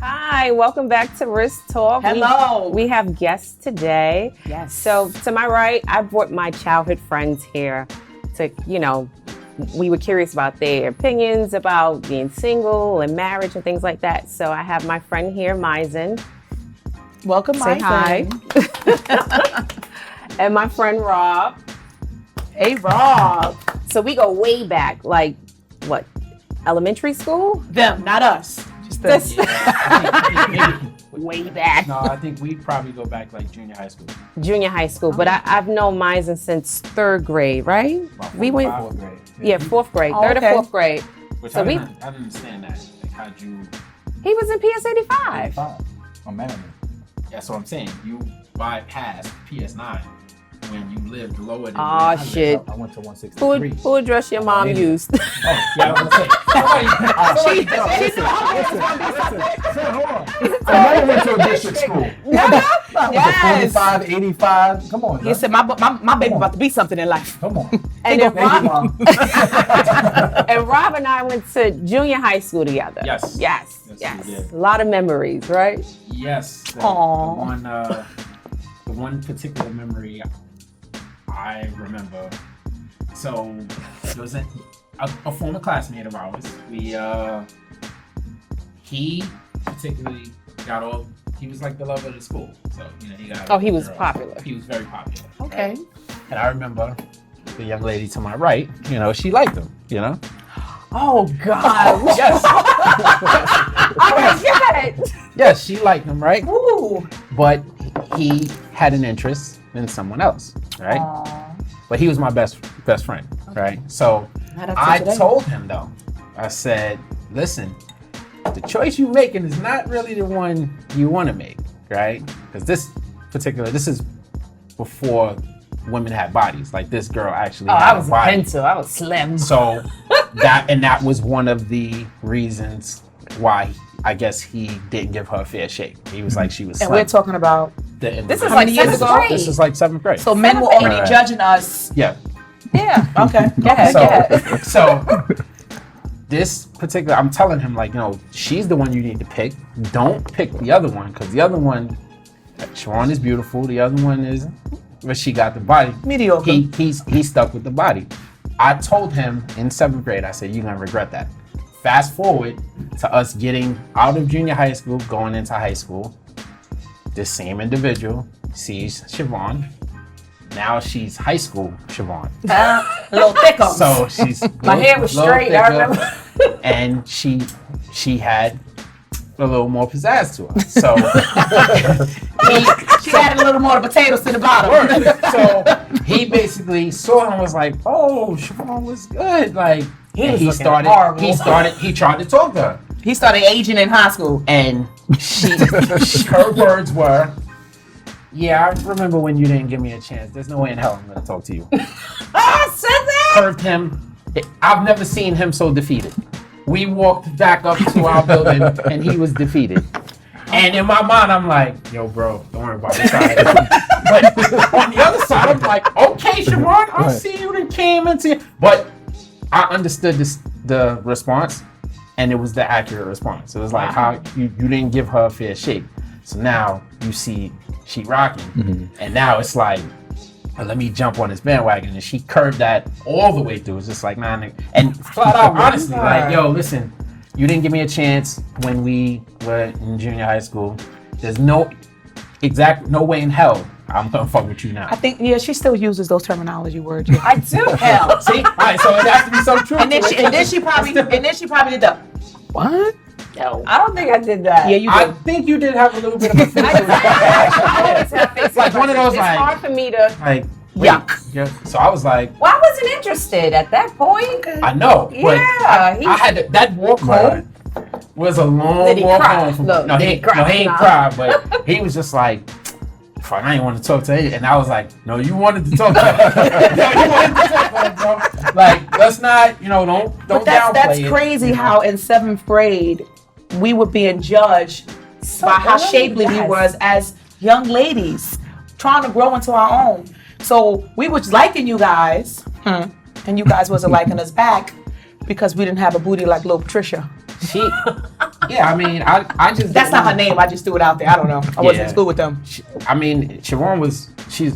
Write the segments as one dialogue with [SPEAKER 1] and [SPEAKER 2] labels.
[SPEAKER 1] Hi, welcome back to RiskTalk.
[SPEAKER 2] Hello.
[SPEAKER 1] We have guests today.
[SPEAKER 2] Yes.
[SPEAKER 1] So to my right, I brought my childhood friends here to, we were curious about their opinions about being single and marriage and things like that. So I have my friend here, Maizen.
[SPEAKER 2] Welcome,
[SPEAKER 1] Say hi. And my friend Rob.
[SPEAKER 2] Hey, Rob.
[SPEAKER 1] So we go way back, like what, elementary school?
[SPEAKER 2] Them, not us.
[SPEAKER 1] This-
[SPEAKER 3] Way
[SPEAKER 1] back.
[SPEAKER 3] No, I think we probably go back like junior high school.
[SPEAKER 1] Junior high school, but I've known Maizen since third grade, right?
[SPEAKER 3] We went fourth grade.
[SPEAKER 1] Yeah, fourth grade, third
[SPEAKER 2] okay.
[SPEAKER 1] or fourth grade.
[SPEAKER 3] Which
[SPEAKER 1] So
[SPEAKER 3] I didn't understand that. Like, how'd you?
[SPEAKER 1] He was in PS 85.
[SPEAKER 3] I'm mad at me. That's what I'm saying. You bypassed PS9 when you lived lower than.
[SPEAKER 1] Oh shit!
[SPEAKER 3] I went to 163.
[SPEAKER 1] Who address your mom used?
[SPEAKER 3] Oh, yeah, I was gonna say.
[SPEAKER 4] Hold on. I never went to a district school.
[SPEAKER 1] Yes.
[SPEAKER 4] 45, 85. Come on.
[SPEAKER 2] He said, my baby about to be something in life.
[SPEAKER 4] Come on.
[SPEAKER 1] And then
[SPEAKER 4] Thank you,
[SPEAKER 1] Rob,
[SPEAKER 4] Mom.
[SPEAKER 1] and Rob and I went to junior high school together.
[SPEAKER 3] Yes.
[SPEAKER 1] Yes.
[SPEAKER 3] Yes,
[SPEAKER 1] Yes.
[SPEAKER 3] we did.
[SPEAKER 1] A lot of memories, right?
[SPEAKER 3] Yes. The one particular memory I remember. So there was a former classmate of ours. He particularly got all. He was like the love of the school. So he got.
[SPEAKER 1] Oh, he was
[SPEAKER 3] girls.
[SPEAKER 1] popular.
[SPEAKER 3] He was very popular.
[SPEAKER 2] Okay.
[SPEAKER 3] Right? And I remember the young lady to my right. She liked him.
[SPEAKER 2] Oh, God.
[SPEAKER 3] Yes.
[SPEAKER 1] Oh my God.
[SPEAKER 3] Yes, she liked him, right?
[SPEAKER 2] Ooh.
[SPEAKER 3] But he had an interest in someone else, right? But he was my best friend, right? So I told him though, I said, listen, the choice you're making is not really the one you want to make, right? Because this is before women had bodies. Like this girl actually had
[SPEAKER 1] I was
[SPEAKER 3] a body.
[SPEAKER 1] a pencil. I was slim.
[SPEAKER 3] So that was one of the reasons why I guess he didn't give her a fair shake. He was like she was
[SPEAKER 2] And
[SPEAKER 3] slim.
[SPEAKER 2] we're talking about,
[SPEAKER 1] This is
[SPEAKER 2] How
[SPEAKER 1] like
[SPEAKER 2] many years
[SPEAKER 1] seventh
[SPEAKER 2] ago?
[SPEAKER 1] grade.
[SPEAKER 3] This is like 7th grade.
[SPEAKER 2] so men were already
[SPEAKER 3] Right.
[SPEAKER 2] judging us.
[SPEAKER 3] Yeah.
[SPEAKER 2] Yeah. Okay. Go ahead.
[SPEAKER 3] So this particular, I'm telling him like, she's the one you need to pick. Don't pick the other one because the other one, Sharon is beautiful. The other one is, but she got the body.
[SPEAKER 2] Mediocre.
[SPEAKER 3] He stuck with the body. I told him in 7th grade, I said, you're gonna regret that. Fast forward to us getting out of junior high school, going into high school. This same individual sees Siobhan. Now she's high school Siobhan.
[SPEAKER 2] A little thicker.
[SPEAKER 3] So she's
[SPEAKER 1] My hair was straight, I remember.
[SPEAKER 3] And she had a little more pizzazz to her. So
[SPEAKER 2] she added a little more potatoes to the bottom.
[SPEAKER 3] so he basically saw him and was like, oh, Siobhan was good. Like he tried to talk to her.
[SPEAKER 2] He started aging in high school.
[SPEAKER 3] And her words were, yeah, I remember when you didn't give me a chance. There's no way in hell I'm going to talk to you.
[SPEAKER 1] I said that.
[SPEAKER 3] Curved him. I've never seen him so defeated. We walked back up to our building and he was defeated. And in my mind, I'm like, yo, bro, don't worry about it. But on the other side, I'm like, okay, Siobhan, I see you that came into. But I understood the response. And it was the accurate response. It was like how you didn't give her a fair shake. So now you see she rocking. Mm-hmm. And now it's like, let me jump on this bandwagon. And she curved that all the way through. It's just like, nah. And flat out, honestly, like, yo, listen, you didn't give me a chance when we were in junior high school. There's no way in hell I'm gonna fuck with you now.
[SPEAKER 2] I think, she still uses those terminology words.
[SPEAKER 1] I do.
[SPEAKER 2] Hell.
[SPEAKER 3] See? All right, so it has to be some truth.
[SPEAKER 2] And then she probably did the, what?
[SPEAKER 1] No, I don't think I did that.
[SPEAKER 2] Yeah, you
[SPEAKER 3] I
[SPEAKER 2] did.
[SPEAKER 3] think you did have a little bit of a face.
[SPEAKER 1] I always have face
[SPEAKER 3] Like one of those,
[SPEAKER 1] it's
[SPEAKER 3] like-
[SPEAKER 1] hard for me to.
[SPEAKER 3] Like,
[SPEAKER 2] Yuck.
[SPEAKER 3] Yeah. So I was like,
[SPEAKER 1] Well, I wasn't interested at that point.
[SPEAKER 3] I know, but
[SPEAKER 1] Yeah,
[SPEAKER 3] I had that walk home was a long
[SPEAKER 1] Did he
[SPEAKER 3] walk
[SPEAKER 1] cry?
[SPEAKER 3] home.
[SPEAKER 1] Look,
[SPEAKER 3] No,
[SPEAKER 1] did
[SPEAKER 3] he
[SPEAKER 1] he cry?
[SPEAKER 3] ain't
[SPEAKER 1] Nah.
[SPEAKER 3] cry, but he was just like, fuck, I didn't want to talk to him. And I was like, no, you wanted to talk to him. No, you wanted to talk to him, bro. Like, let's not, don't
[SPEAKER 2] But
[SPEAKER 3] downplay
[SPEAKER 2] that's
[SPEAKER 3] it.
[SPEAKER 2] crazy how in 7th grade we were being judged by how
[SPEAKER 1] early,
[SPEAKER 2] shapely we
[SPEAKER 1] yes.
[SPEAKER 2] was as young ladies trying to grow into our own. So we was liking you guys, and you guys wasn't liking us back because we didn't have a booty like little Patricia.
[SPEAKER 3] Yeah, I mean, I just
[SPEAKER 2] That's not her name. I just threw it out there. I don't know. I wasn't in school with them.
[SPEAKER 3] I mean, Siobhan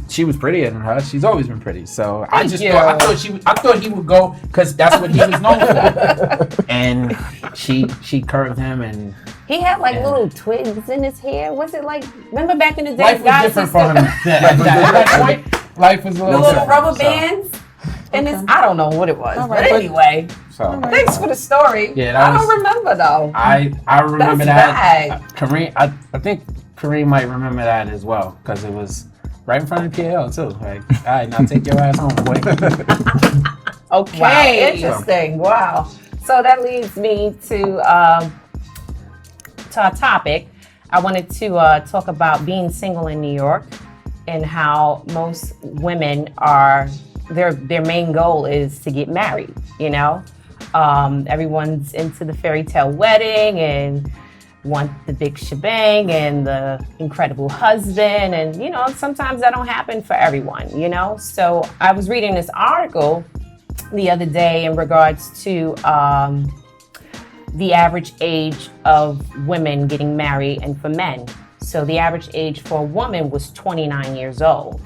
[SPEAKER 3] she was prettier than her. She's always been pretty. So I thought he would go because that's what he was known for. And she curved him, and
[SPEAKER 1] He had like little twigs in his hair. Was it like? Remember back in the day,
[SPEAKER 3] life was
[SPEAKER 1] guys
[SPEAKER 3] different
[SPEAKER 1] used
[SPEAKER 3] for him. At that point, life was a
[SPEAKER 1] the
[SPEAKER 3] little
[SPEAKER 1] little
[SPEAKER 3] different,
[SPEAKER 1] rubber
[SPEAKER 3] so.
[SPEAKER 1] bands. And it's, I don't know what it was.
[SPEAKER 2] All
[SPEAKER 1] But
[SPEAKER 2] right, but-
[SPEAKER 1] anyway,
[SPEAKER 3] So
[SPEAKER 1] thanks for the story.
[SPEAKER 3] Yeah,
[SPEAKER 1] I
[SPEAKER 3] that
[SPEAKER 1] don't
[SPEAKER 3] was-
[SPEAKER 1] remember though.
[SPEAKER 3] I remember
[SPEAKER 1] That's
[SPEAKER 3] that. Kareem, I think Kareem might remember that as well because it was right in front of PL too. Like, all right, now take your ass home, boy.
[SPEAKER 2] Okay.
[SPEAKER 1] Wow, interesting. Wow. So that leads me to our topic. I wanted to talk about being single in New York and how most women are their main goal is to get married. You know, everyone's into the fairy tale wedding and want the big shebang and the incredible husband, and you know sometimes that don't happen for everyone. You know, so I was reading this article the other day in regards to the average age of women getting married and for men. So the average age for a woman was 29 years old.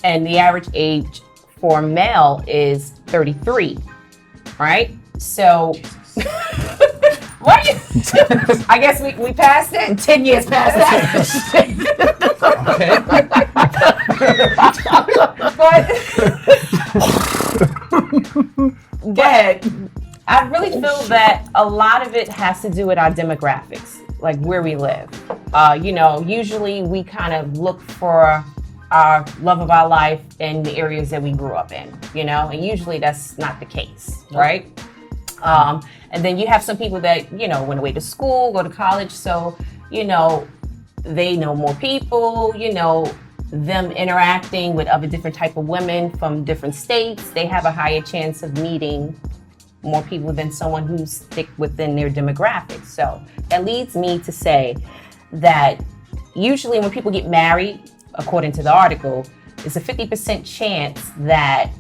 [SPEAKER 1] And the average age for a male is 33, right? So, what? I guess we passed it. 10 years past that. But, go ahead. I really feel that a lot of it has to do with our demographics, like where we live. You know, usually we kind of look for our love of our life in the areas that we grew up in, you know, and usually that's not the case, right? And then you have some people that, you know, went away to school, go to college, so, you know, they know more people, you know, them interacting with other different type of women from different states, they have a higher chance of meeting more people than someone who stick within their demographics. So that leads me to say that usually when people get married, according to the article, it's a 50% chance that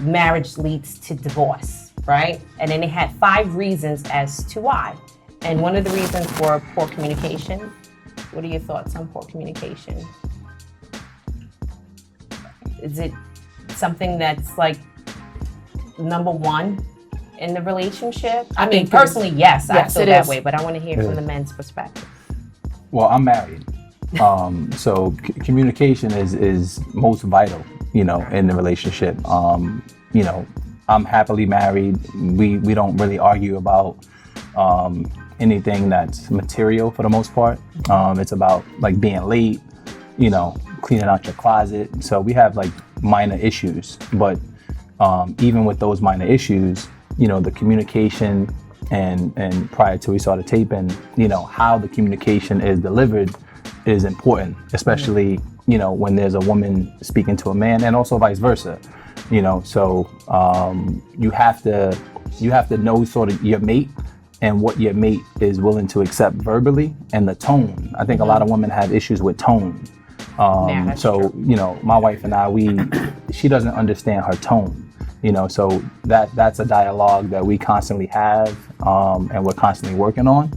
[SPEAKER 1] marriage leads to divorce, right? And then they had 5 reasons as to why. And one of the reasons were poor communication. What are your thoughts on poor communication? Is it something that's like number one in the relationship? I mean,
[SPEAKER 2] think it is.
[SPEAKER 1] personally, yes, I
[SPEAKER 2] Yes,
[SPEAKER 1] feel
[SPEAKER 2] it
[SPEAKER 1] that
[SPEAKER 2] is.
[SPEAKER 1] way, but I want to hear from the men's perspective.
[SPEAKER 5] Well, I'm married. So communication is most vital, you know, in the relationship. You know, I'm happily married. We don't really argue about anything that's material for the most part. It's about like being late, you know, cleaning out your closet. So we have like minor issues, but even with those minor issues, you know, the communication and prior to we started taping, you know, how the communication is delivered is important, especially, you know, when there's a woman speaking to a man and also vice versa, you know, so you have to know sort of your mate and what your mate is willing to accept verbally and the tone. I think a lot of women have issues with tone.
[SPEAKER 1] That's
[SPEAKER 5] So,
[SPEAKER 1] true.
[SPEAKER 5] you know, my wife and I, she doesn't understand her tone, you know, so that's a dialogue that we constantly have and we're constantly working on.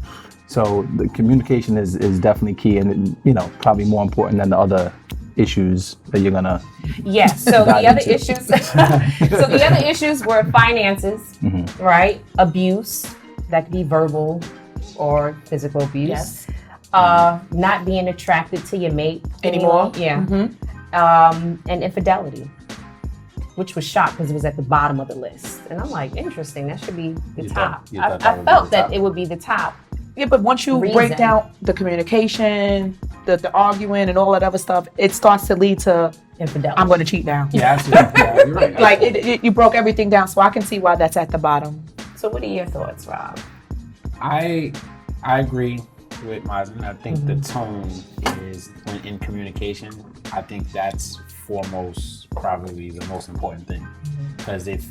[SPEAKER 5] So the communication is definitely key and, you know, probably more important than the other issues that you're gonna.
[SPEAKER 1] Yes. So the
[SPEAKER 5] dive
[SPEAKER 1] other
[SPEAKER 5] into.
[SPEAKER 1] issues. So the other issues were finances, right? Abuse, that could be verbal or physical abuse.
[SPEAKER 2] Yes.
[SPEAKER 1] Not being attracted to your mate
[SPEAKER 2] Anymore.
[SPEAKER 1] Yeah. And infidelity, which was shocked because it was at the bottom of the list. And I'm like, interesting. That should be the
[SPEAKER 3] You
[SPEAKER 1] top.
[SPEAKER 3] thought- you thought that
[SPEAKER 1] I
[SPEAKER 3] would be
[SPEAKER 1] felt
[SPEAKER 3] the
[SPEAKER 1] that
[SPEAKER 3] top?
[SPEAKER 1] it would be the top.
[SPEAKER 2] Yeah, but once you
[SPEAKER 1] Reason.
[SPEAKER 2] break down the communication, the arguing and all that other stuff, it starts to lead to,
[SPEAKER 1] Infidelity.
[SPEAKER 2] I'm going to cheat now.
[SPEAKER 3] Yeah, absolutely. Yeah, you're right.
[SPEAKER 2] Like you broke everything down, so I can see why that's at the bottom.
[SPEAKER 1] So what are your thoughts, Rob?
[SPEAKER 3] I agree with Mazen. I think the tone is in communication. I think that's foremost, probably the most important thing. Because if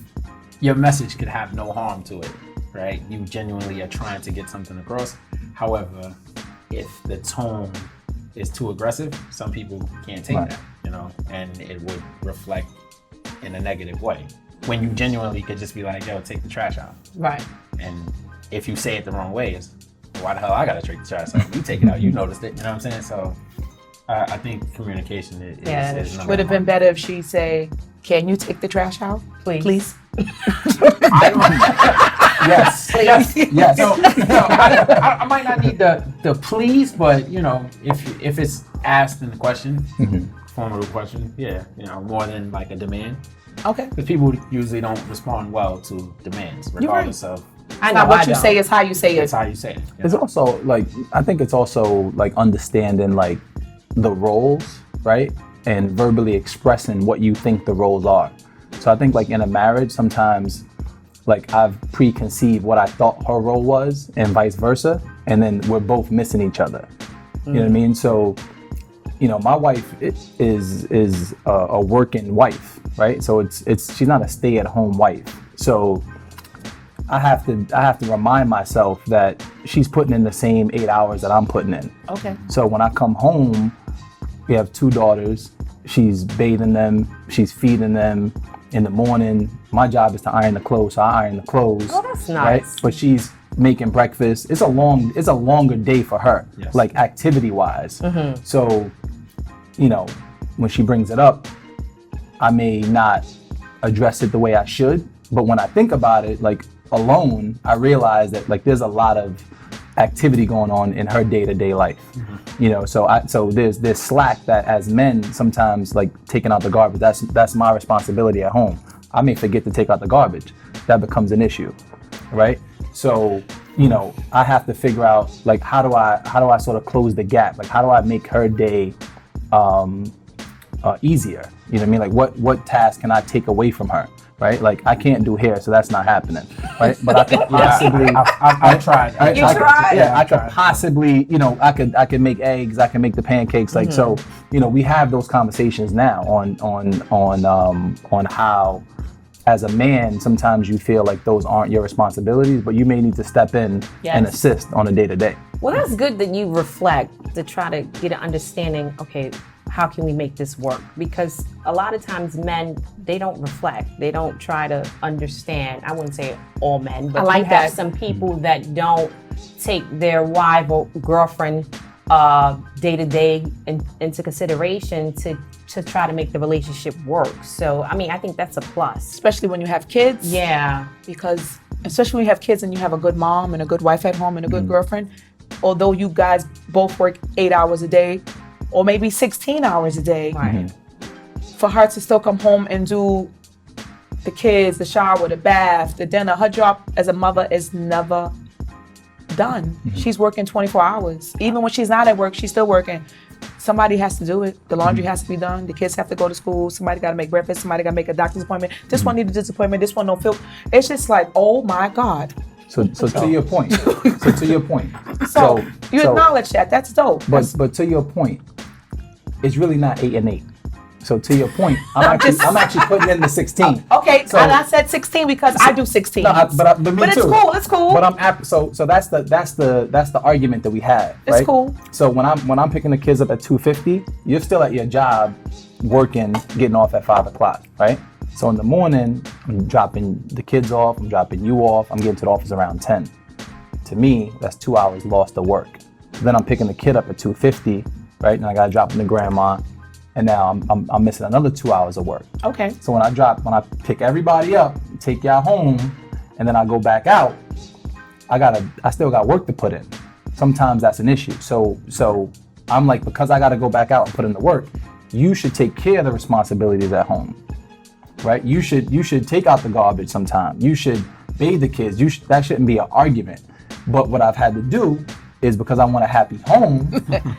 [SPEAKER 3] your message could have no harm to it, right? You genuinely are trying to get something across. However, if the tone is too aggressive, some people can't take
[SPEAKER 5] Right.
[SPEAKER 3] that, you know, and it would reflect in a negative way. When you genuinely could just be like, yo, take the trash out.
[SPEAKER 1] Right.
[SPEAKER 3] And if you say it the wrong way, it's why the hell I gotta take the trash out? You take it out. You noticed it. You know what I'm saying? So I think communication is number
[SPEAKER 2] Would have been
[SPEAKER 3] one.
[SPEAKER 2] better if she say, "Can you take the trash out, please?"
[SPEAKER 3] Yes. Yes. So, I might not need the please, but if it's asked in the question, form of a question, more than like a demand.
[SPEAKER 2] Okay.
[SPEAKER 3] Because people usually don't respond well to demands, regardless of.
[SPEAKER 1] I
[SPEAKER 2] Not
[SPEAKER 1] know
[SPEAKER 2] what
[SPEAKER 1] I
[SPEAKER 2] you
[SPEAKER 1] don't.
[SPEAKER 2] say is how you say
[SPEAKER 3] It's
[SPEAKER 2] it.
[SPEAKER 3] how you say it.
[SPEAKER 5] It's also like, I think it's also like understanding like the roles, right? And verbally expressing what you think the roles are. So I think like in a marriage, sometimes like I've preconceived what I thought her role was and vice versa. And then we're both missing each other. You know what I mean? So, my wife is a working wife, right? So she's not a stay-at-home wife. So I have to remind myself that she's putting in the same 8 hours that I'm putting in.
[SPEAKER 2] Okay.
[SPEAKER 5] So when I come home, we have 2 daughters. She's bathing them. She's feeding them in the morning. My job is to iron the clothes, so I iron the clothes.
[SPEAKER 1] Oh, that's
[SPEAKER 5] Right?
[SPEAKER 1] nice.
[SPEAKER 5] But she's making breakfast. It's a longer day for her,
[SPEAKER 3] Yes.
[SPEAKER 5] like activity-wise. So, when she brings it up, I may not address it the way I should. But when I think about it, like alone, I realize that like there's a lot of activity going on in her day-to-day life. So there's slack that as men sometimes like taking out the garbage. That's my responsibility at home. I may forget to take out the garbage. That becomes an issue, right? So I have to figure out like how do I sort of close the gap? Like how do I make her day easier? You know what I mean? Like what task can I take away from her? Right? Like I can't do hair, so that's not happening. Right? But I could possibly.
[SPEAKER 3] I've tried.
[SPEAKER 5] I could possibly, I could make eggs. I can make the pancakes. Like so, we have those conversations now on how, as a man, sometimes you feel like those aren't your responsibilities, but you may need to step in and assist on a day-to-day.
[SPEAKER 1] Well, that's good that you reflect to try to get an understanding, okay, how can we make this work? Because a lot of times men, they don't reflect. They don't try to understand. I wouldn't say all men, but
[SPEAKER 2] I like
[SPEAKER 1] you have
[SPEAKER 2] that.
[SPEAKER 1] some people that don't take their wife or girlfriend day-to-day into consideration to try to make the relationship work. So, I mean, I think that's a plus.
[SPEAKER 2] Especially when you have kids.
[SPEAKER 1] Yeah.
[SPEAKER 2] Because especially when you have kids and you have a good mom and a good wife at home and a good girlfriend, although you guys both work 8 hours a day or maybe 16 hours a day,
[SPEAKER 1] Right.
[SPEAKER 2] for her to still come home and do the kids, the shower, the bath, the dinner, her job as a mother is never done. She's working 24 hours. Even when she's not at work, she's still working. Somebody has to do it. The laundry has to be done. The kids have to go to school. Somebody got to make breakfast. Somebody got to make a doctor's appointment. This one needed this appointment. This one don't feel. It's just like, oh my God.
[SPEAKER 5] So to your point.
[SPEAKER 2] So you acknowledge that. That's dope.
[SPEAKER 5] But to your point, it's really not 8 and 8. So to your point, I'm actually putting in the 16.
[SPEAKER 2] Okay,
[SPEAKER 5] So-
[SPEAKER 2] and I said 16 because I do 16.
[SPEAKER 5] No, but me
[SPEAKER 2] But it's
[SPEAKER 5] too.
[SPEAKER 2] cool. It's cool.
[SPEAKER 5] But so that's the argument that we have.
[SPEAKER 2] It's
[SPEAKER 5] right?
[SPEAKER 2] cool.
[SPEAKER 5] So when I'm picking the kids up at 2:50, you're still at your job, working, getting off at 5 o'clock, right? So in the morning, I'm dropping the kids off. I'm dropping you off. I'm getting to the office around 10. To me, that's 2 hours lost to work. Then I'm picking the kid up at 2:50, right? And I gotta drop him to grandma. And now I'm missing another 2 hours of work.
[SPEAKER 2] Okay.
[SPEAKER 5] So when I pick everybody up, take y'all home, and then I go back out, I still got work to put in. Sometimes that's an issue. So I'm like, because I gotta go back out and put in the work, you should take care of the responsibilities at home, right? You should take out the garbage sometime. You should bathe the kids. That shouldn't be an argument. But what I've had to do is because I want a happy home,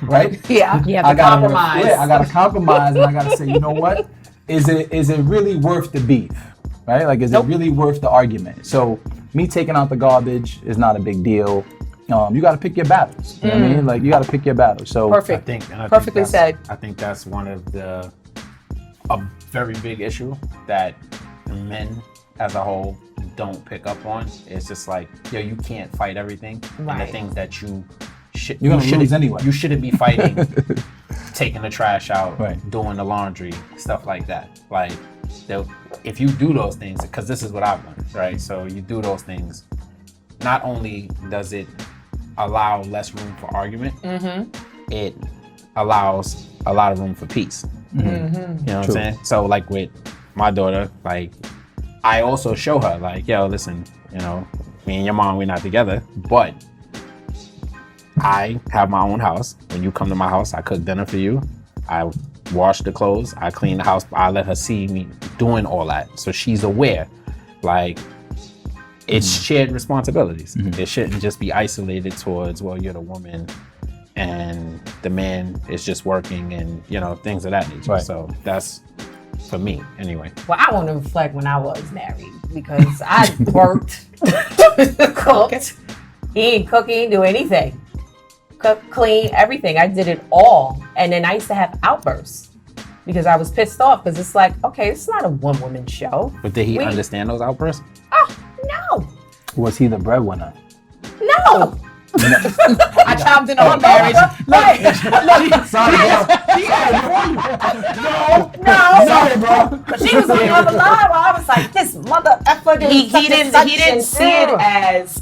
[SPEAKER 5] right?
[SPEAKER 2] Yeah.
[SPEAKER 1] You have
[SPEAKER 5] I
[SPEAKER 1] to
[SPEAKER 5] gotta
[SPEAKER 1] compromise.
[SPEAKER 5] I gotta compromise, and I gotta say, you know what? Is it really worth the beef, right? Like, is it really worth the argument? So me taking out the garbage is not a big deal. You gotta pick your battles. You know what I mean? Like, you gotta pick your battles. So
[SPEAKER 2] Perfect.
[SPEAKER 3] I
[SPEAKER 2] Perfectly said.
[SPEAKER 3] I think that's one of a very big issue that men as a whole don't pick up on. It's just like, you can't fight everything. And the
[SPEAKER 1] Right.
[SPEAKER 3] things that you're
[SPEAKER 5] You're gonna lose anyway.
[SPEAKER 3] You shouldn't be fighting, taking the trash out,
[SPEAKER 5] Right.
[SPEAKER 3] doing the laundry, stuff like that. Like, if you do those things, because this is what I've done, right? So you do those things, not only does it allow less room for argument, it allows a lot of room for peace. You know what I'm saying? So like with my daughter, like I also show her like, yo, listen, you know, me and your mom, we're not together, but I have my own house. When you come to my house, I cook dinner for you. I wash the clothes. I clean the house. I let her see me doing all that. So she's aware. Like, it's shared responsibilities. It shouldn't just be isolated towards, well, you're the woman and the man is just working and, you know, things of that nature.
[SPEAKER 5] Right.
[SPEAKER 3] So that's for me anyway.
[SPEAKER 1] Well, I want to reflect when I was married because I worked, cooked, he didn't cook, he didn't do anything. Cook, clean, everything. I did it all. And then I used to have outbursts because I was pissed off because it's like, okay, it's not a one-woman show.
[SPEAKER 3] But did he understand those outbursts?
[SPEAKER 1] Oh, no.
[SPEAKER 5] Was he the breadwinner?
[SPEAKER 1] No.
[SPEAKER 2] I chimed in on marriage.
[SPEAKER 5] Sorry,
[SPEAKER 1] No.
[SPEAKER 5] Sorry, bro.
[SPEAKER 1] But she was on the other line while I was like, this mother effer
[SPEAKER 2] He didn't see it as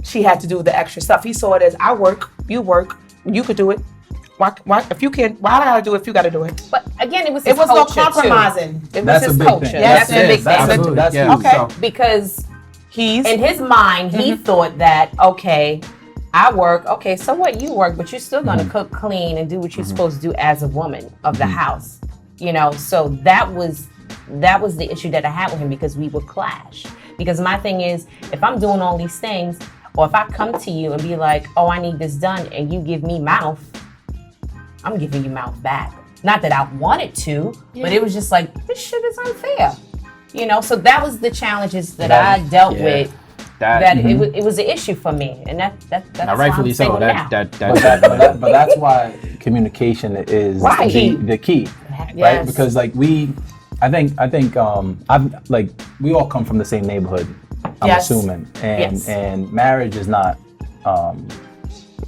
[SPEAKER 2] she had to do the extra stuff. He saw it as I work, you could do it. Why if you can't? Why do I gotta do it if you gotta do it?
[SPEAKER 1] But again, it was
[SPEAKER 2] no
[SPEAKER 1] culture,
[SPEAKER 2] compromising.
[SPEAKER 1] It was
[SPEAKER 5] That's
[SPEAKER 1] his
[SPEAKER 5] a big
[SPEAKER 1] culture.
[SPEAKER 5] thing.
[SPEAKER 2] Yes,
[SPEAKER 1] That's a big thing.
[SPEAKER 3] Absolutely.
[SPEAKER 5] That's
[SPEAKER 3] Yeah.
[SPEAKER 5] huge.
[SPEAKER 2] Okay.
[SPEAKER 3] So,
[SPEAKER 2] Because he's
[SPEAKER 1] In his mind, he thought that, okay, I work, okay, so what, you work, but you're still gonna cook, clean, and do what you're supposed to do as a woman of the house. You know, so that was the issue that I had with him because we would clash. Because my thing is, if I'm doing all these things, or if I come to you and be like, oh, I need this done, and you give me mouth, I'm giving you mouth back. Not that I wanted to, but it was just like, this shit is unfair. You know, so that was the challenges that I dealt with. That it was an issue for me, and that's
[SPEAKER 3] now, rightfully so.
[SPEAKER 5] But that's why communication is the key, right?
[SPEAKER 1] Yes.
[SPEAKER 5] Because like I think I've like we all come from the same neighborhood. I'm assuming, and marriage is not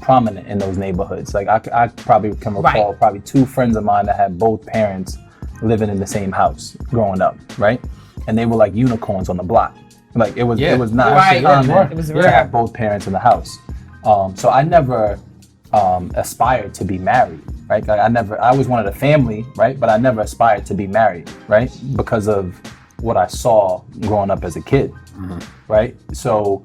[SPEAKER 5] prominent in those neighborhoods. Like I probably can recall probably two friends of mine that had both parents living in the same house growing up, right? And they were like unicorns on the block. Like it was not common to have both parents in the house. So I never aspired to be married, right? Like I always wanted a family, right? But I never aspired to be married, right? Because of what I saw growing up as a kid, right? So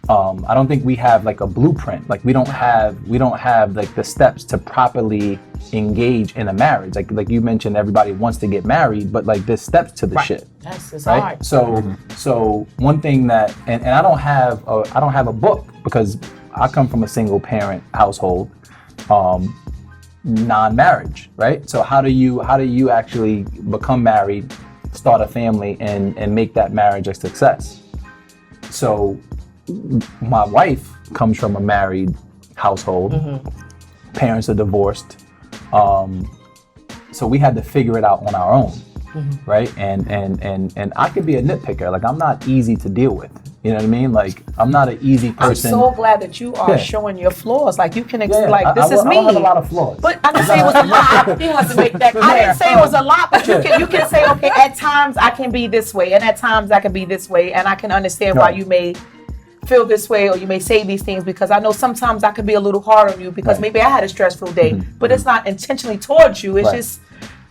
[SPEAKER 5] I don't think we have like a blueprint. Like we don't have like the steps to properly engage in a marriage. Like you mentioned, everybody wants to get married, but like there's steps to the shit.
[SPEAKER 1] Yes, it's
[SPEAKER 5] right?
[SPEAKER 1] hard.
[SPEAKER 5] So one thing that and I don't have a book because I come from a single parent household, non-marriage, right? So how do you actually become married, start a family, and make that marriage a success? So my wife comes from a married household. Parents are divorced. So we had to figure it out on our own, right? And I could be a nitpicker. Like I'm not easy to deal with. You know what I mean? Like I'm not an easy person.
[SPEAKER 2] I'm so glad that you are showing your flaws. Like you can like this is me.
[SPEAKER 5] I don't have a lot of flaws.
[SPEAKER 2] But I didn't say it was a lot.
[SPEAKER 1] He wants to make that clear.
[SPEAKER 2] I didn't say it was a lot, but you can say, okay, at times I can be this way, and at times I can be this way, and I can understand why you may feel this way or you may say these things because I know sometimes I could be a little hard on you because maybe I had a stressful day, but it's not intentionally towards you. It's just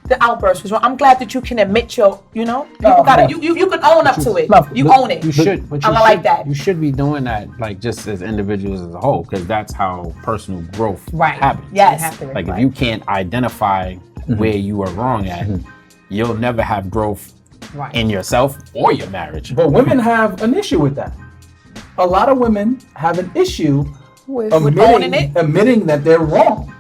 [SPEAKER 2] the outburst was wrong. I'm glad that you can admit you can own up to it. You own it.
[SPEAKER 3] You should, but
[SPEAKER 2] I like that.
[SPEAKER 3] You should be doing that, like just as individuals as a whole, because that's how personal growth happens.
[SPEAKER 2] Yes.
[SPEAKER 3] Like if you can't identify where you are wrong at, you'll never have growth in yourself or your marriage.
[SPEAKER 4] But women have an issue with that. A lot of women have an issue
[SPEAKER 2] with owning it.
[SPEAKER 4] admitting that they're wrong.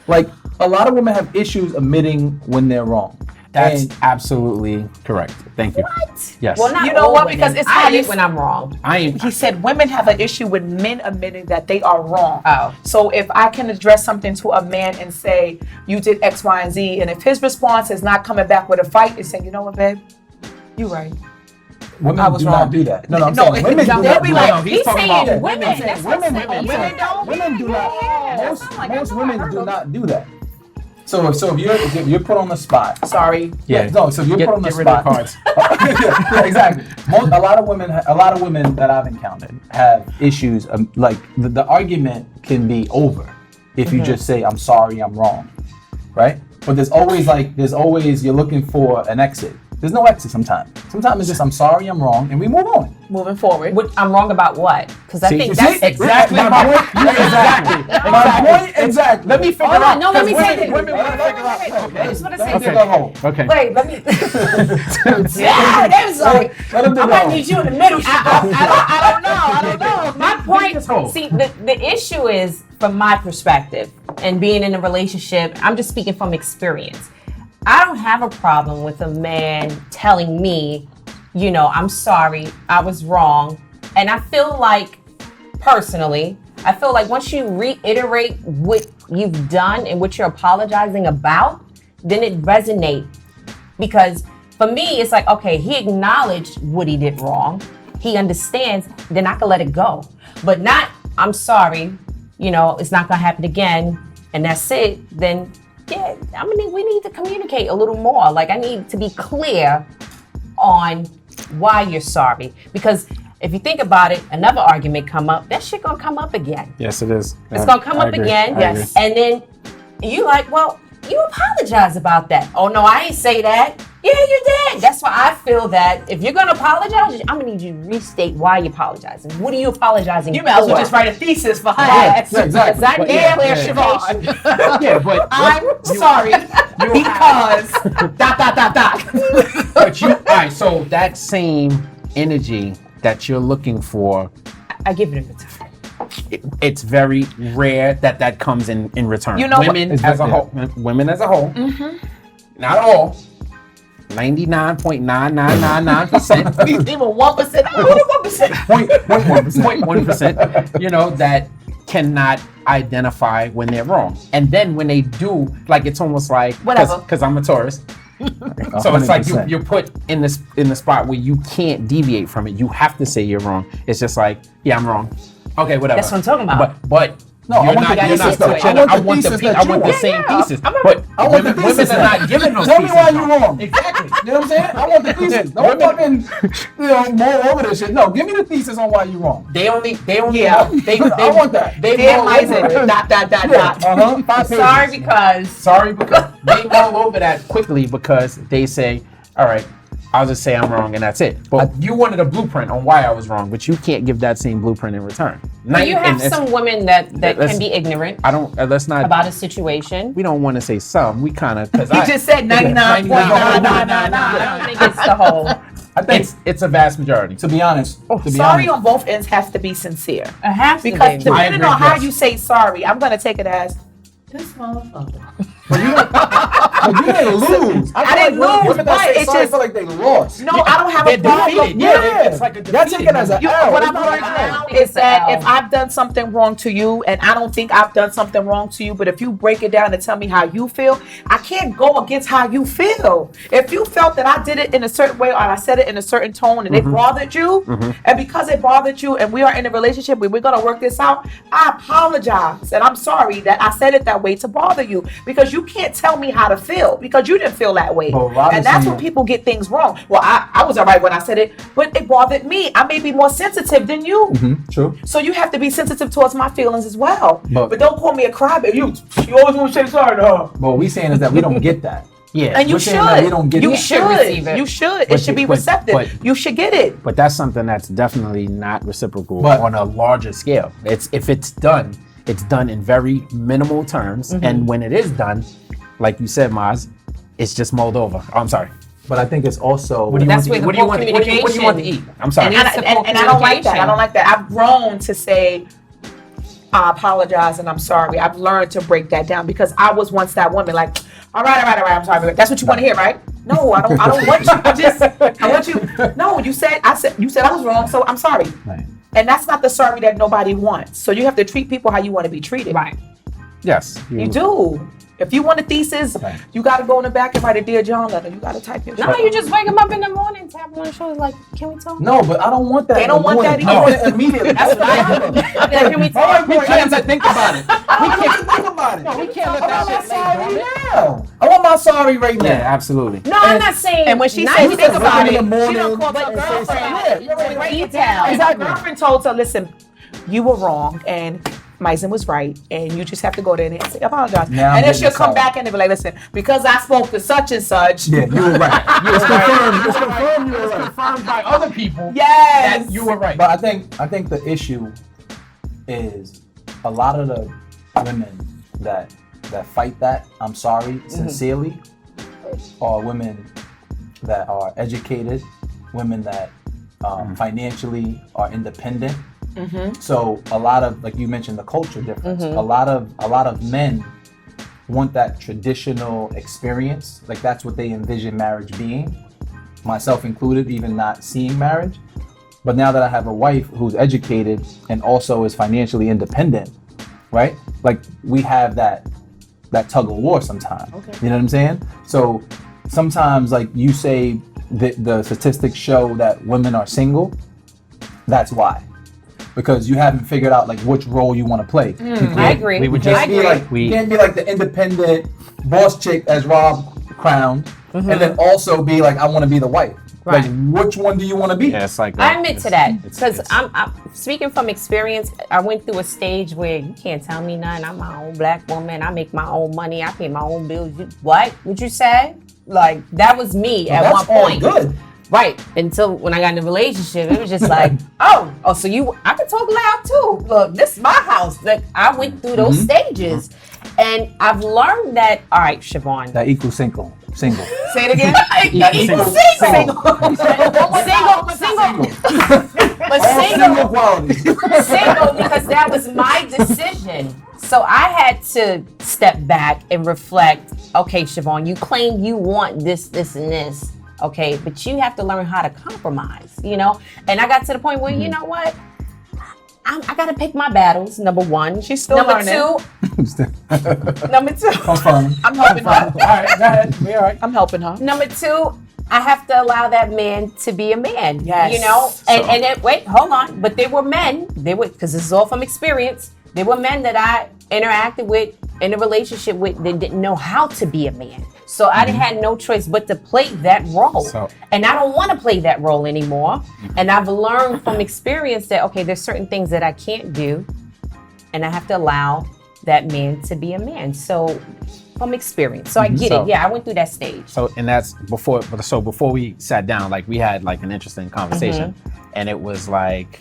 [SPEAKER 4] Like a lot of women have issues admitting when they're wrong.
[SPEAKER 3] That's absolutely correct. Thank you.
[SPEAKER 1] What?
[SPEAKER 3] Yes.
[SPEAKER 1] Well, not
[SPEAKER 2] You know
[SPEAKER 1] all
[SPEAKER 2] what?
[SPEAKER 1] women.
[SPEAKER 2] Because it's
[SPEAKER 1] I
[SPEAKER 2] how you-
[SPEAKER 1] admit when I'm wrong.
[SPEAKER 2] He said women have an issue with men admitting that they are wrong.
[SPEAKER 1] Oh.
[SPEAKER 2] So if I can address something to a man and say, you did X, Y, and Z, and if his response is not coming back with a fight and saying, you know what, babe? You're right.
[SPEAKER 4] Women do not do that. No, I'm
[SPEAKER 2] No,
[SPEAKER 4] saying women do
[SPEAKER 2] they'll
[SPEAKER 4] not
[SPEAKER 2] be
[SPEAKER 4] do
[SPEAKER 2] like,
[SPEAKER 4] that.
[SPEAKER 1] He's saying women.
[SPEAKER 2] That's what I'm saying.
[SPEAKER 4] Women do not. Most women do not do that. So if you're put on the spot.
[SPEAKER 2] Sorry.
[SPEAKER 4] Yeah. No. So if you're put on the
[SPEAKER 3] Get rid of
[SPEAKER 4] spot.
[SPEAKER 3] the cards.
[SPEAKER 4] Yeah, exactly. A lot of women that I've encountered have issues. Like the argument can be over if you just say, "I'm sorry, I'm wrong," right? But there's always you're looking for an exit. There's no exit sometimes. Sometimes it's just, "I'm sorry, I'm wrong," and we move on.
[SPEAKER 2] Moving forward.
[SPEAKER 1] I'm wrong about what? Because I
[SPEAKER 3] See,
[SPEAKER 1] think
[SPEAKER 3] you
[SPEAKER 1] that's
[SPEAKER 3] see? Exactly my point.
[SPEAKER 4] Exactly. My point. Exactly.
[SPEAKER 3] Let me figure
[SPEAKER 1] Hold
[SPEAKER 3] out.
[SPEAKER 1] on, no, let me say this.
[SPEAKER 3] Women want to figure out.
[SPEAKER 1] I just want to say
[SPEAKER 4] Let's
[SPEAKER 1] this.
[SPEAKER 4] go home.
[SPEAKER 3] Okay.
[SPEAKER 1] Wait, let me. Yeah, that was like.
[SPEAKER 4] Let him
[SPEAKER 1] I
[SPEAKER 4] do
[SPEAKER 1] might
[SPEAKER 4] that.
[SPEAKER 1] need you in the middle. I don't know. My point.
[SPEAKER 3] This hole.
[SPEAKER 1] See, the issue is from my perspective and being in a relationship. I'm just speaking from experience. I don't have a problem with a man telling me, I'm sorry, I was wrong. And I feel like, personally, once you reiterate what you've done and what you're apologizing about, then it resonates. Because for me, it's like, okay, he acknowledged what he did wrong. He understands, then I can let it go. But not, I'm sorry, it's not gonna happen again, and that's it, then yeah, we need to communicate a little more. Like, I need to be clear on why you're sorry. Because if you think about it, another argument come up, that shit gonna come up again.
[SPEAKER 3] Yes, it is.
[SPEAKER 1] It's gonna come up again.
[SPEAKER 2] Yes.
[SPEAKER 1] And then you like, well, you apologize about that. Oh no, I ain't say that. Yeah, you did. That's why I feel that if you're gonna apologize, I'm gonna need you to restate why you're apologizing. What are you apologizing
[SPEAKER 2] You might as well
[SPEAKER 1] for?
[SPEAKER 2] just write a thesis for her.
[SPEAKER 1] Yes,
[SPEAKER 4] Yeah, exactly.
[SPEAKER 1] Exactly.
[SPEAKER 3] Yeah,
[SPEAKER 1] Clarification.
[SPEAKER 3] Yeah, but
[SPEAKER 2] I'm sorry because ...
[SPEAKER 3] all right. So that same energy that you're looking for,
[SPEAKER 1] I give it a return.
[SPEAKER 3] it's very rare that comes in return.
[SPEAKER 2] You know what-
[SPEAKER 3] women as a whole, not all, 99.9999%.
[SPEAKER 2] Even 1%.
[SPEAKER 3] 0.1%, that cannot identify when they're wrong. And then when they do, like, it's almost like,
[SPEAKER 2] Whatever.
[SPEAKER 3] because I'm a Taurus. So it's like
[SPEAKER 4] 100%.
[SPEAKER 3] you're put in the spot where you can't deviate from it. You have to say you're wrong. It's just like, yeah, I'm wrong. Okay, whatever.
[SPEAKER 1] That's what I'm talking about.
[SPEAKER 3] But
[SPEAKER 4] No, I
[SPEAKER 3] you're
[SPEAKER 4] want
[SPEAKER 3] not,
[SPEAKER 4] the
[SPEAKER 3] you're not
[SPEAKER 4] thesis, though.
[SPEAKER 3] switching.
[SPEAKER 4] I want the thesis that
[SPEAKER 3] I want
[SPEAKER 4] you
[SPEAKER 3] the
[SPEAKER 4] want.
[SPEAKER 3] same
[SPEAKER 1] Yeah,
[SPEAKER 3] thesis.
[SPEAKER 1] I'm a-
[SPEAKER 3] But
[SPEAKER 4] I want the
[SPEAKER 3] women
[SPEAKER 4] thesis
[SPEAKER 3] are
[SPEAKER 4] now.
[SPEAKER 3] not giving those
[SPEAKER 4] Tell me
[SPEAKER 3] theses
[SPEAKER 4] why
[SPEAKER 3] now.
[SPEAKER 4] you're wrong.
[SPEAKER 3] Exactly.
[SPEAKER 4] You know what I'm saying? I want the thesis. Don't
[SPEAKER 3] Women-
[SPEAKER 4] fucking, more over this shit. No, give me the thesis on why you're wrong.
[SPEAKER 3] They only
[SPEAKER 2] Yeah.
[SPEAKER 3] they
[SPEAKER 4] I want that.
[SPEAKER 3] They
[SPEAKER 2] Damn,
[SPEAKER 3] roll
[SPEAKER 2] Isaac.
[SPEAKER 3] over it.
[SPEAKER 2] Dot.
[SPEAKER 4] Uh-huh. 5 pages.
[SPEAKER 1] Sorry because
[SPEAKER 3] Sorry, because they roll over that quickly because they say, all right, I'll just say I'm wrong and that's it. But you wanted a blueprint on why I was wrong, but you can't give that same blueprint in return.
[SPEAKER 1] but you have some women that
[SPEAKER 3] let's-
[SPEAKER 1] can be ignorant
[SPEAKER 3] I don't. Let's not.
[SPEAKER 1] about a situation.
[SPEAKER 3] We don't want to say some. We kind of because
[SPEAKER 2] He just said 99.999.
[SPEAKER 1] I don't think it's the whole.
[SPEAKER 4] I think,
[SPEAKER 3] it's a vast majority.
[SPEAKER 4] to be honest,
[SPEAKER 2] Sorry on both ends has to be sincere.
[SPEAKER 1] It has to
[SPEAKER 2] Because
[SPEAKER 1] be.
[SPEAKER 2] depending
[SPEAKER 3] agree,
[SPEAKER 2] on how
[SPEAKER 3] yes.
[SPEAKER 2] you say sorry, I'm going to take it as, this motherfucker.
[SPEAKER 4] but you didn't lose.
[SPEAKER 2] I didn't lose,
[SPEAKER 4] Women that
[SPEAKER 2] but
[SPEAKER 4] say
[SPEAKER 2] it's
[SPEAKER 4] sorry
[SPEAKER 2] just-
[SPEAKER 4] feel like they lost.
[SPEAKER 2] No, I don't have
[SPEAKER 3] They're
[SPEAKER 2] a problem.
[SPEAKER 3] defeated.
[SPEAKER 4] Yeah,
[SPEAKER 3] it's like a
[SPEAKER 4] Y'all take it as an L.
[SPEAKER 2] What
[SPEAKER 4] It's
[SPEAKER 2] I've
[SPEAKER 4] not
[SPEAKER 2] learned
[SPEAKER 4] an L.
[SPEAKER 2] now
[SPEAKER 1] think
[SPEAKER 2] is
[SPEAKER 1] it's an
[SPEAKER 2] that
[SPEAKER 1] L.
[SPEAKER 2] if I've done something wrong to you, and I don't think I've done something wrong to you, but if you break it down and tell me how you feel, I can't go against how you feel. If you felt that I did it in a certain way or I said it in a certain tone and it bothered you, and because it bothered you and we are in a relationship where we're going to work this out, I apologize. And I'm sorry that I said it that way to bother you, because you can't tell me how to feel because you didn't feel that way.
[SPEAKER 4] But Robinson-
[SPEAKER 2] And that's when people get things wrong. Well, I was all right when I said it, but it bothered me. I may be more sensitive than you.
[SPEAKER 4] True.
[SPEAKER 2] So you have to be sensitive towards my feelings as well.
[SPEAKER 4] But-
[SPEAKER 2] But don't call me a crybaby. You always want to say sorry to her.
[SPEAKER 4] But what we're saying is that we don't get that.
[SPEAKER 3] Yeah.
[SPEAKER 2] And you
[SPEAKER 4] We're saying that we
[SPEAKER 2] should.
[SPEAKER 4] don't get
[SPEAKER 2] You
[SPEAKER 4] that.
[SPEAKER 2] should.
[SPEAKER 1] receive it.
[SPEAKER 2] You should. It
[SPEAKER 3] But
[SPEAKER 2] should be
[SPEAKER 3] but-
[SPEAKER 2] receptive.
[SPEAKER 3] but-
[SPEAKER 2] You should get it.
[SPEAKER 3] But that's something that's definitely not reciprocal
[SPEAKER 4] But-
[SPEAKER 3] on a larger scale. If it's done in very minimal terms, and when it is done, like you said, Maz, it's just mulled over. Oh, I'm sorry.
[SPEAKER 4] But I think it's also.
[SPEAKER 3] What do you
[SPEAKER 1] That's
[SPEAKER 3] want?
[SPEAKER 1] where the
[SPEAKER 3] What do you
[SPEAKER 1] whole
[SPEAKER 3] want? What do you want to eat? I'm sorry.
[SPEAKER 1] And
[SPEAKER 2] And I don't like that. I don't like that. I've grown to say, I apologize and I'm sorry. I've learned to break that down because I was once that woman, like, all right, I'm sorry. That's what you want to hear, right? No, I don't want you. I want you. No, you said I was wrong, so I'm sorry.
[SPEAKER 4] Right.
[SPEAKER 2] And that's not the sorry that nobody wants. So you have to treat people how you want to be treated.
[SPEAKER 1] Right.
[SPEAKER 3] Yes.
[SPEAKER 2] You do. If you want a thesis, you got to go in the back and write a Dear John letter. You got to type your shit.
[SPEAKER 1] No, you just wake them up in the morning, tap them on the shoulder, like, can we talk?
[SPEAKER 4] No, but I don't want that.
[SPEAKER 2] They don't want that
[SPEAKER 4] I
[SPEAKER 2] either.
[SPEAKER 4] want it immediately.
[SPEAKER 2] That's what I
[SPEAKER 4] want.
[SPEAKER 1] Can we talk?
[SPEAKER 3] We can't think about it.
[SPEAKER 4] We can't think about it.
[SPEAKER 3] No, we can't let
[SPEAKER 4] I
[SPEAKER 3] that
[SPEAKER 4] want my
[SPEAKER 3] shit
[SPEAKER 4] sorry
[SPEAKER 3] lay
[SPEAKER 4] now. I want my sorry right now.
[SPEAKER 3] Yeah, absolutely.
[SPEAKER 1] No, I'm not saying.
[SPEAKER 2] And when she
[SPEAKER 1] not
[SPEAKER 2] said
[SPEAKER 1] think
[SPEAKER 2] think
[SPEAKER 1] about
[SPEAKER 2] about
[SPEAKER 1] it,
[SPEAKER 2] it,
[SPEAKER 4] in the
[SPEAKER 2] she don't
[SPEAKER 4] morning,
[SPEAKER 2] call
[SPEAKER 1] but
[SPEAKER 2] her
[SPEAKER 1] girlfriend,
[SPEAKER 2] girlfriend.
[SPEAKER 1] detail.
[SPEAKER 2] And her girlfriend told her, listen, you were wrong and Misen was right, and you just have to go there and say, apologize.
[SPEAKER 4] Now
[SPEAKER 2] and then
[SPEAKER 4] I'm
[SPEAKER 2] she'll
[SPEAKER 4] getting
[SPEAKER 2] come
[SPEAKER 4] sorry.
[SPEAKER 2] back and they'll be like, listen, because I spoke to such and such.
[SPEAKER 4] Yeah, you were right.
[SPEAKER 3] It's confirmed. It's confirmed you were right. It's confirmed by other people
[SPEAKER 2] Yes.
[SPEAKER 3] that you were right.
[SPEAKER 4] But I think the issue is a lot of the women that fight that I'm sorry sincerely are women that are educated, women that financially are independent. So a lot of, like you mentioned, the culture difference. A lot of men want that traditional experience. Like that's what they envision marriage being, myself included, even not seeing marriage. But now that I have a wife who's educated and also is financially independent, right? Like we have that tug of war sometimes. Okay. You know what I'm saying? So sometimes, like you say, the statistics show that women are single. That's why. Because you haven't figured out like which role you want to play.
[SPEAKER 1] I agree.
[SPEAKER 3] We would
[SPEAKER 4] You
[SPEAKER 3] just
[SPEAKER 4] can't be like you can't be like the independent boss chick as Rob crowned, and then also be like I want to be the wife.
[SPEAKER 1] Right.
[SPEAKER 4] Like which one do you want to be?
[SPEAKER 3] Yeah, it's like
[SPEAKER 1] I admit to that
[SPEAKER 3] it's-
[SPEAKER 1] because I'm speaking from experience. I went through a stage where you can't tell me nothing. I'm my own black woman. I make my own money. I pay my own bills. What would you say? Like that was me at
[SPEAKER 4] That's
[SPEAKER 1] one
[SPEAKER 4] all
[SPEAKER 1] point.
[SPEAKER 4] good.
[SPEAKER 1] Right. Until when I got in a relationship, it was just like, oh, so I can talk loud too. Look, this is my house. Like I went through those stages, and I've learned that. All right, Siobhan.
[SPEAKER 5] That equals single.
[SPEAKER 1] Say it again.
[SPEAKER 4] Single.
[SPEAKER 1] But
[SPEAKER 4] All single qualities.
[SPEAKER 1] single because that was my decision. So I had to step back and reflect. Okay, Siobhan, you claim you want this, this, and this. Okay, but you have to learn how to compromise, you know? And I got to the point where, you know what? I got to pick my battles, number one.
[SPEAKER 2] She's still
[SPEAKER 1] number
[SPEAKER 2] learning.
[SPEAKER 1] Number two.
[SPEAKER 4] Confirm.
[SPEAKER 2] I'm helping her.
[SPEAKER 3] all right, go ahead. We all right.
[SPEAKER 2] I'm helping her.
[SPEAKER 1] Number two, I have to allow that man to be a man.
[SPEAKER 2] Yes.
[SPEAKER 1] You know? Wait, hold on. But there were men, because this is all from experience. There were men that I interacted with in a relationship with that didn't know how to be a man. So I had no choice but to play that role. And I don't want to play that role anymore. And I've learned from experience that, okay, there's certain things that I can't do. And I have to allow that man to be a man. So from experience. So I get it. Yeah, I went through that stage.
[SPEAKER 3] So and that's before we sat down, like we had like an interesting conversation, and it was like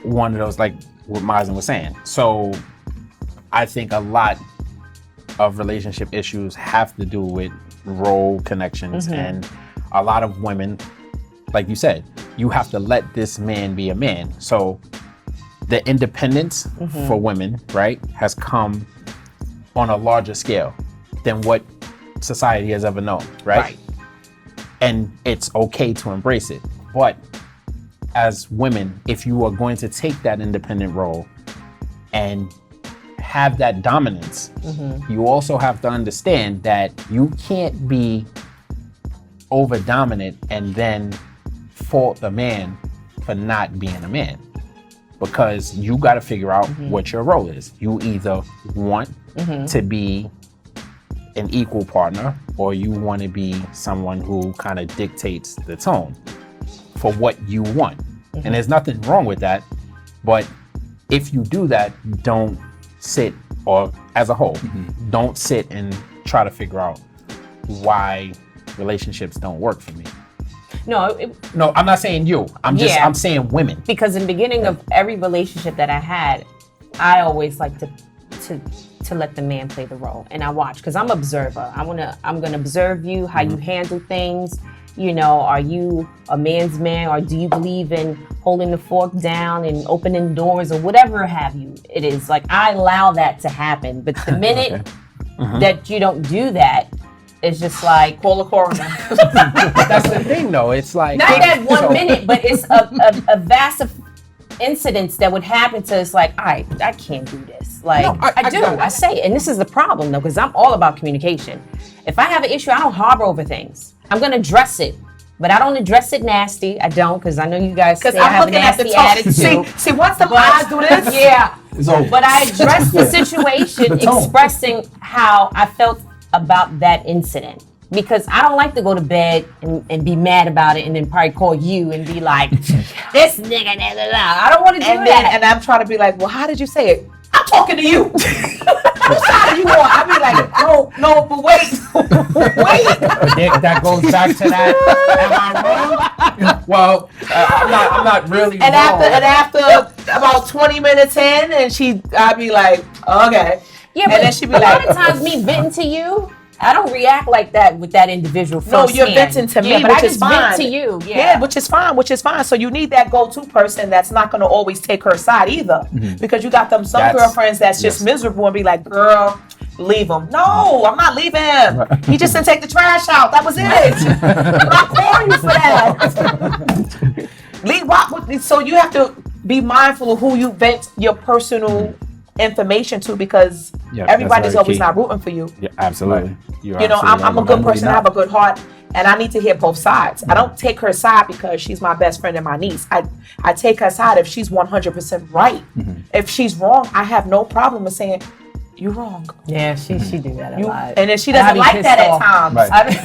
[SPEAKER 3] one of those like what Mazen was saying. So I think a lot of relationship issues have to do with role connections, and a lot of women, like you said, you have to let this man be a man. So the independence for women, right, has come on a larger scale than what society has ever known, right? And it's okay to embrace it. But as women, if you are going to take that independent role and have that dominance, you also have to understand that you can't be over dominant and then fault the man for not being a man, because you got to figure out what your role is. You either want to be an equal partner, or you want to be someone who kind of dictates the tone for what you want. And there's nothing wrong with that, but if you do that, don't sit, or as a whole, don't sit and try to figure out why relationships don't work for me.
[SPEAKER 1] No,
[SPEAKER 3] No, I'm not saying you. I'm saying women.
[SPEAKER 1] because in the beginning of every relationship that I had, I always like to let the man play the role, and I watch because I'm an observer. I'm gonna observe you, how you handle things. You know, are you a man's man, or do you believe in holding the fork down and opening doors, or whatever have you? It is like I allow that to happen, but the minute that you don't do that, it's just like
[SPEAKER 2] Call a coroner.
[SPEAKER 3] That's the thing, though. It's like
[SPEAKER 1] not that 1 minute, but it's a vast of incidents that would happen to us, like, all right, I can't do this. Like,
[SPEAKER 3] No,
[SPEAKER 1] I do. I say it. And this is the problem, though, because I'm all about communication. If I have an issue, I don't harbor over things. I'm going to address it. But I don't address it nasty. I don't, because I know you guys say
[SPEAKER 2] Because
[SPEAKER 1] I
[SPEAKER 2] I'm
[SPEAKER 1] have a
[SPEAKER 2] looking at the
[SPEAKER 1] nasty
[SPEAKER 2] tone.
[SPEAKER 1] attitude.
[SPEAKER 2] See, once the eyes do this,
[SPEAKER 1] Yeah.
[SPEAKER 5] It's over.
[SPEAKER 1] But I addressed the situation,
[SPEAKER 5] The tone.
[SPEAKER 1] expressing how I felt about that incident. Because I don't like to go to bed and be mad about it and then probably call you and be like, this nigga, da, da, da. I don't want to do that.
[SPEAKER 2] and I'm trying to be like, well, how did you say it? I'm talking to you. What side are you on? I be like, no, but wait.
[SPEAKER 3] That goes back to that. Am I wrong? Well, I'm not really
[SPEAKER 2] And
[SPEAKER 3] wrong.
[SPEAKER 2] after about 20 minutes in, and I'd be like, okay.
[SPEAKER 1] Yeah,
[SPEAKER 2] and
[SPEAKER 1] but
[SPEAKER 2] then she'd be
[SPEAKER 1] a
[SPEAKER 2] like,
[SPEAKER 1] lot of times me venting to you, I don't react like that with that individual
[SPEAKER 2] no,
[SPEAKER 1] firsthand.
[SPEAKER 2] you're venting to me,
[SPEAKER 1] but
[SPEAKER 2] which
[SPEAKER 1] I
[SPEAKER 2] is
[SPEAKER 1] just
[SPEAKER 2] fine.
[SPEAKER 1] vent to you.
[SPEAKER 2] Yeah, which is fine. So you need that go-to person that's not going to always take her side either, because you got some girlfriends that's just miserable and be like, girl, leave him. No, I'm not leaving him. He just didn't take the trash out. That was it. I'm not calling you for that. So you have to be mindful of who you vent your personal information to, because
[SPEAKER 3] Yeah,
[SPEAKER 2] everybody's
[SPEAKER 3] that's very
[SPEAKER 2] always
[SPEAKER 3] key.
[SPEAKER 2] not rooting for you.
[SPEAKER 3] Yeah, absolutely.
[SPEAKER 2] You know, I'm a good person. I have a good heart, and I need to hear both sides. I don't take her side because she's my best friend and my niece. I take her side if she's 100% right. If she's wrong, I have no problem with saying, you're wrong.
[SPEAKER 1] Yeah, she do that a lot.
[SPEAKER 2] And then she
[SPEAKER 1] And I
[SPEAKER 2] doesn't
[SPEAKER 1] be
[SPEAKER 2] like
[SPEAKER 1] pissed
[SPEAKER 2] that
[SPEAKER 1] off.
[SPEAKER 2] at times.
[SPEAKER 5] Right.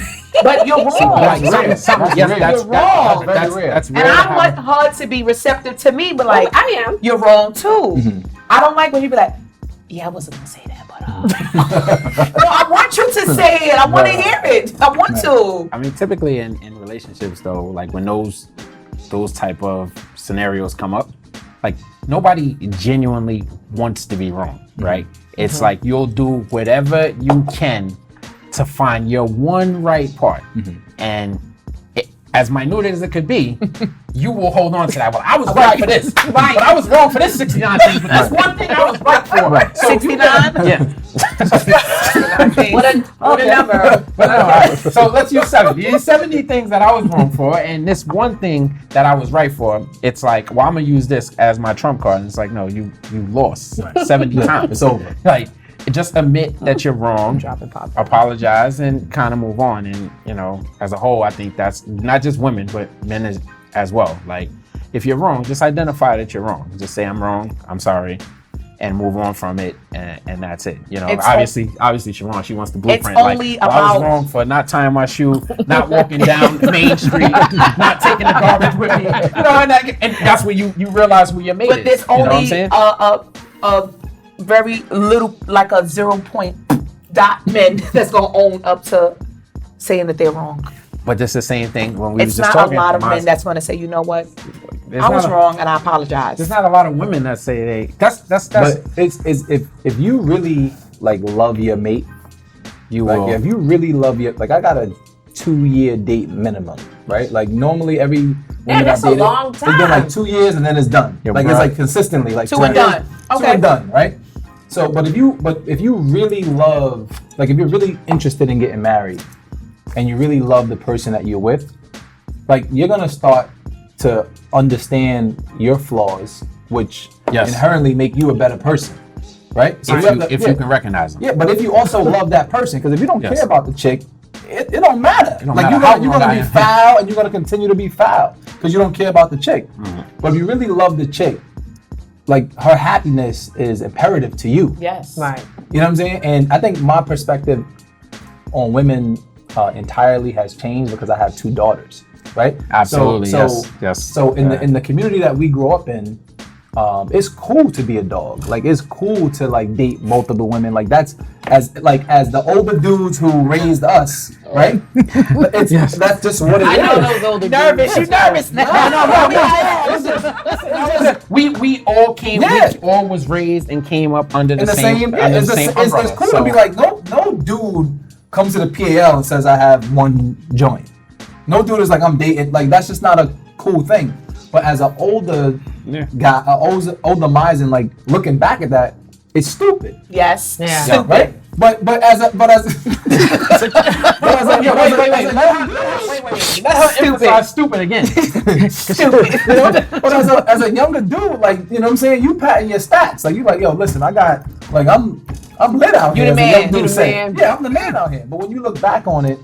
[SPEAKER 2] But you're wrong.
[SPEAKER 3] That's rare.
[SPEAKER 5] That's
[SPEAKER 3] Yes,
[SPEAKER 5] rare.
[SPEAKER 3] that's
[SPEAKER 2] You're wrong.
[SPEAKER 3] That's
[SPEAKER 2] And
[SPEAKER 3] rare. to
[SPEAKER 2] I
[SPEAKER 3] have-
[SPEAKER 2] want her to be receptive to me, but like,
[SPEAKER 1] I am.
[SPEAKER 2] you're wrong too. I don't like when you be like, yeah, I wasn't gonna say that, but no, I want you to say it. I want to hear it. I want to.
[SPEAKER 3] I mean, typically in relationships, though, like when those type of scenarios come up, like nobody genuinely wants to be wrong, right? It's like you'll do whatever you can to find your one right part, and as minute as it could be, you will hold on to that. Well, I was right for this, right? But I was wrong for this 69 things. But this one thing I was right for.
[SPEAKER 5] Right.
[SPEAKER 3] So
[SPEAKER 2] 69?
[SPEAKER 3] Yeah.
[SPEAKER 1] What a number.
[SPEAKER 3] But no, so let's use 70. There's 70 things that I was wrong for, and this one thing that I was right for, it's like, well, I'm gonna use this as my trump card. And it's like, no, you lost 70 times.
[SPEAKER 5] It's over.
[SPEAKER 3] Like, just admit that you're wrong,
[SPEAKER 1] Dropping pop.
[SPEAKER 3] apologize, and kind of move on. And as a whole, I think that's not just women, but men as well. Like, if you're wrong, just identify that you're wrong. Just say, I'm wrong, I'm sorry, and move on from it, and that's it.
[SPEAKER 2] It's
[SPEAKER 3] obviously she's wrong. She wants the blueprint.
[SPEAKER 2] only
[SPEAKER 3] Like, well, I was
[SPEAKER 2] about-
[SPEAKER 3] wrong for not tying my shoe, not walking down Main Street, not taking the garbage with me. And that's where you realize who your mate
[SPEAKER 2] But
[SPEAKER 3] is.
[SPEAKER 2] there's
[SPEAKER 3] You know what I'm
[SPEAKER 2] only
[SPEAKER 3] saying?
[SPEAKER 2] a very little, like a 0 point dot men that's gonna own up to saying that they're wrong.
[SPEAKER 3] But it's the same thing when we was
[SPEAKER 2] It's
[SPEAKER 3] just
[SPEAKER 2] not a
[SPEAKER 3] talking.
[SPEAKER 2] lot of
[SPEAKER 3] Maz,
[SPEAKER 2] men that's gonna say, you know what,
[SPEAKER 3] there's
[SPEAKER 2] I was
[SPEAKER 3] not a-
[SPEAKER 2] wrong and I apologize.
[SPEAKER 3] There's not a lot of women that say they. That's.
[SPEAKER 5] But it's if you really like love your mate,
[SPEAKER 3] You
[SPEAKER 5] like
[SPEAKER 3] will.
[SPEAKER 5] if you really love your, like I got a 2-year date minimum, right? Like normally every woman
[SPEAKER 1] that's
[SPEAKER 5] I
[SPEAKER 1] a
[SPEAKER 5] dated,
[SPEAKER 1] long
[SPEAKER 5] it's been like
[SPEAKER 1] time.
[SPEAKER 5] 2 years and then it's done.
[SPEAKER 3] Yeah,
[SPEAKER 5] like
[SPEAKER 3] right.
[SPEAKER 5] it's like consistently like
[SPEAKER 2] 2 and
[SPEAKER 5] years,
[SPEAKER 2] done.
[SPEAKER 5] 2
[SPEAKER 2] Okay.
[SPEAKER 5] and done, right? So, but if you really love, like if you're really interested in getting married, and you really love the person that you're with, like you're gonna start to understand your flaws, which
[SPEAKER 3] Yes.
[SPEAKER 5] inherently make you a better person, right? So you have to-
[SPEAKER 3] if
[SPEAKER 5] yeah.
[SPEAKER 3] you can recognize them.
[SPEAKER 5] Yeah, but if you also love that person, because if you don't
[SPEAKER 3] Yes.
[SPEAKER 5] care about the chick, it don't matter.
[SPEAKER 3] don't
[SPEAKER 5] Like
[SPEAKER 3] matter
[SPEAKER 5] you're
[SPEAKER 3] how
[SPEAKER 5] gonna, you're
[SPEAKER 3] wrong
[SPEAKER 5] gonna
[SPEAKER 3] I
[SPEAKER 5] be
[SPEAKER 3] am.
[SPEAKER 5] foul, and you're gonna continue to be foul because you don't care about the chick. But if you really love the chick, like her happiness is imperative to you.
[SPEAKER 2] Yes.
[SPEAKER 1] Right.
[SPEAKER 5] You know what I'm saying? And I think my perspective on women entirely has changed because I have 2 daughters, right?
[SPEAKER 3] Absolutely, yes.
[SPEAKER 5] So in the community that we grew up in, it's cool to be a dog. Like it's cool to like date multiple women. Like that's as the older dudes who raised us, right? That's just what it is.
[SPEAKER 1] I know those older
[SPEAKER 2] Nervous. You nervous now?
[SPEAKER 3] We all came.
[SPEAKER 5] Yeah.
[SPEAKER 3] We all was raised and came up under
[SPEAKER 5] In
[SPEAKER 3] the same. Under
[SPEAKER 5] it's,
[SPEAKER 3] the same
[SPEAKER 5] it's
[SPEAKER 3] umbrella.
[SPEAKER 5] cool
[SPEAKER 3] So-
[SPEAKER 5] to be like, no dude comes to the PAL and says I have 1 joint. No dude is like I'm dating. Like that's just not a cool thing. But as an older guy, older minds, and like looking back at that, it's stupid.
[SPEAKER 2] Yes.
[SPEAKER 1] Yeah.
[SPEAKER 2] Stupid.
[SPEAKER 5] Right?
[SPEAKER 4] But as a
[SPEAKER 3] Let her emphasize stupid again.
[SPEAKER 4] stupid. You know? But as a younger dude, like, you know what I'm saying, you patting your stats. Like, you like, yo, listen, I got, like, I'm lit out
[SPEAKER 2] You
[SPEAKER 4] here.
[SPEAKER 2] the
[SPEAKER 4] as a
[SPEAKER 2] man.
[SPEAKER 4] young dude
[SPEAKER 2] You the
[SPEAKER 4] say.
[SPEAKER 2] man.
[SPEAKER 4] Yeah, I'm the man out here. But when you look back on it,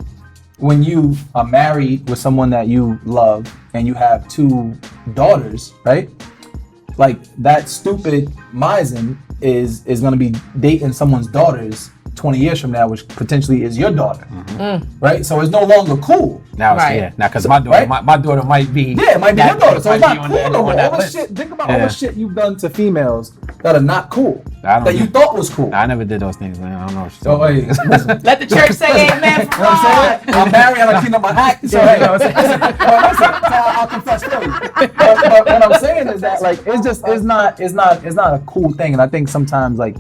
[SPEAKER 4] when you are married with someone that you love and you have 2 daughters, right? Like, that stupid Misen is going to be dating someone's daughters 20 years from now, which potentially is your daughter, right? So it's no longer cool.
[SPEAKER 3] Now,
[SPEAKER 2] Right.
[SPEAKER 3] yeah, now because my daughter,
[SPEAKER 4] Right?
[SPEAKER 3] my daughter might be.
[SPEAKER 4] Yeah, it might be
[SPEAKER 3] that
[SPEAKER 4] your daughter.
[SPEAKER 3] kid
[SPEAKER 4] So it's
[SPEAKER 3] might
[SPEAKER 4] not
[SPEAKER 3] be
[SPEAKER 4] cool
[SPEAKER 3] on
[SPEAKER 4] no more.
[SPEAKER 3] that
[SPEAKER 4] All the
[SPEAKER 3] list.
[SPEAKER 4] shit. Think about all
[SPEAKER 3] Yeah.
[SPEAKER 4] the shit you've done to females that are not cool.
[SPEAKER 3] I don't
[SPEAKER 4] That you
[SPEAKER 3] know.
[SPEAKER 4] thought was cool.
[SPEAKER 3] I never did those things, man. I don't know what
[SPEAKER 4] So
[SPEAKER 3] you're
[SPEAKER 4] hey,
[SPEAKER 3] talking
[SPEAKER 4] listen.
[SPEAKER 2] Let the church say amen for
[SPEAKER 4] You know what
[SPEAKER 2] God.
[SPEAKER 4] I'm saying? I'm married and I clean up my act. So hey, listen, I'll confess fully. But what I'm saying is that like it's not a cool thing, and I think sometimes like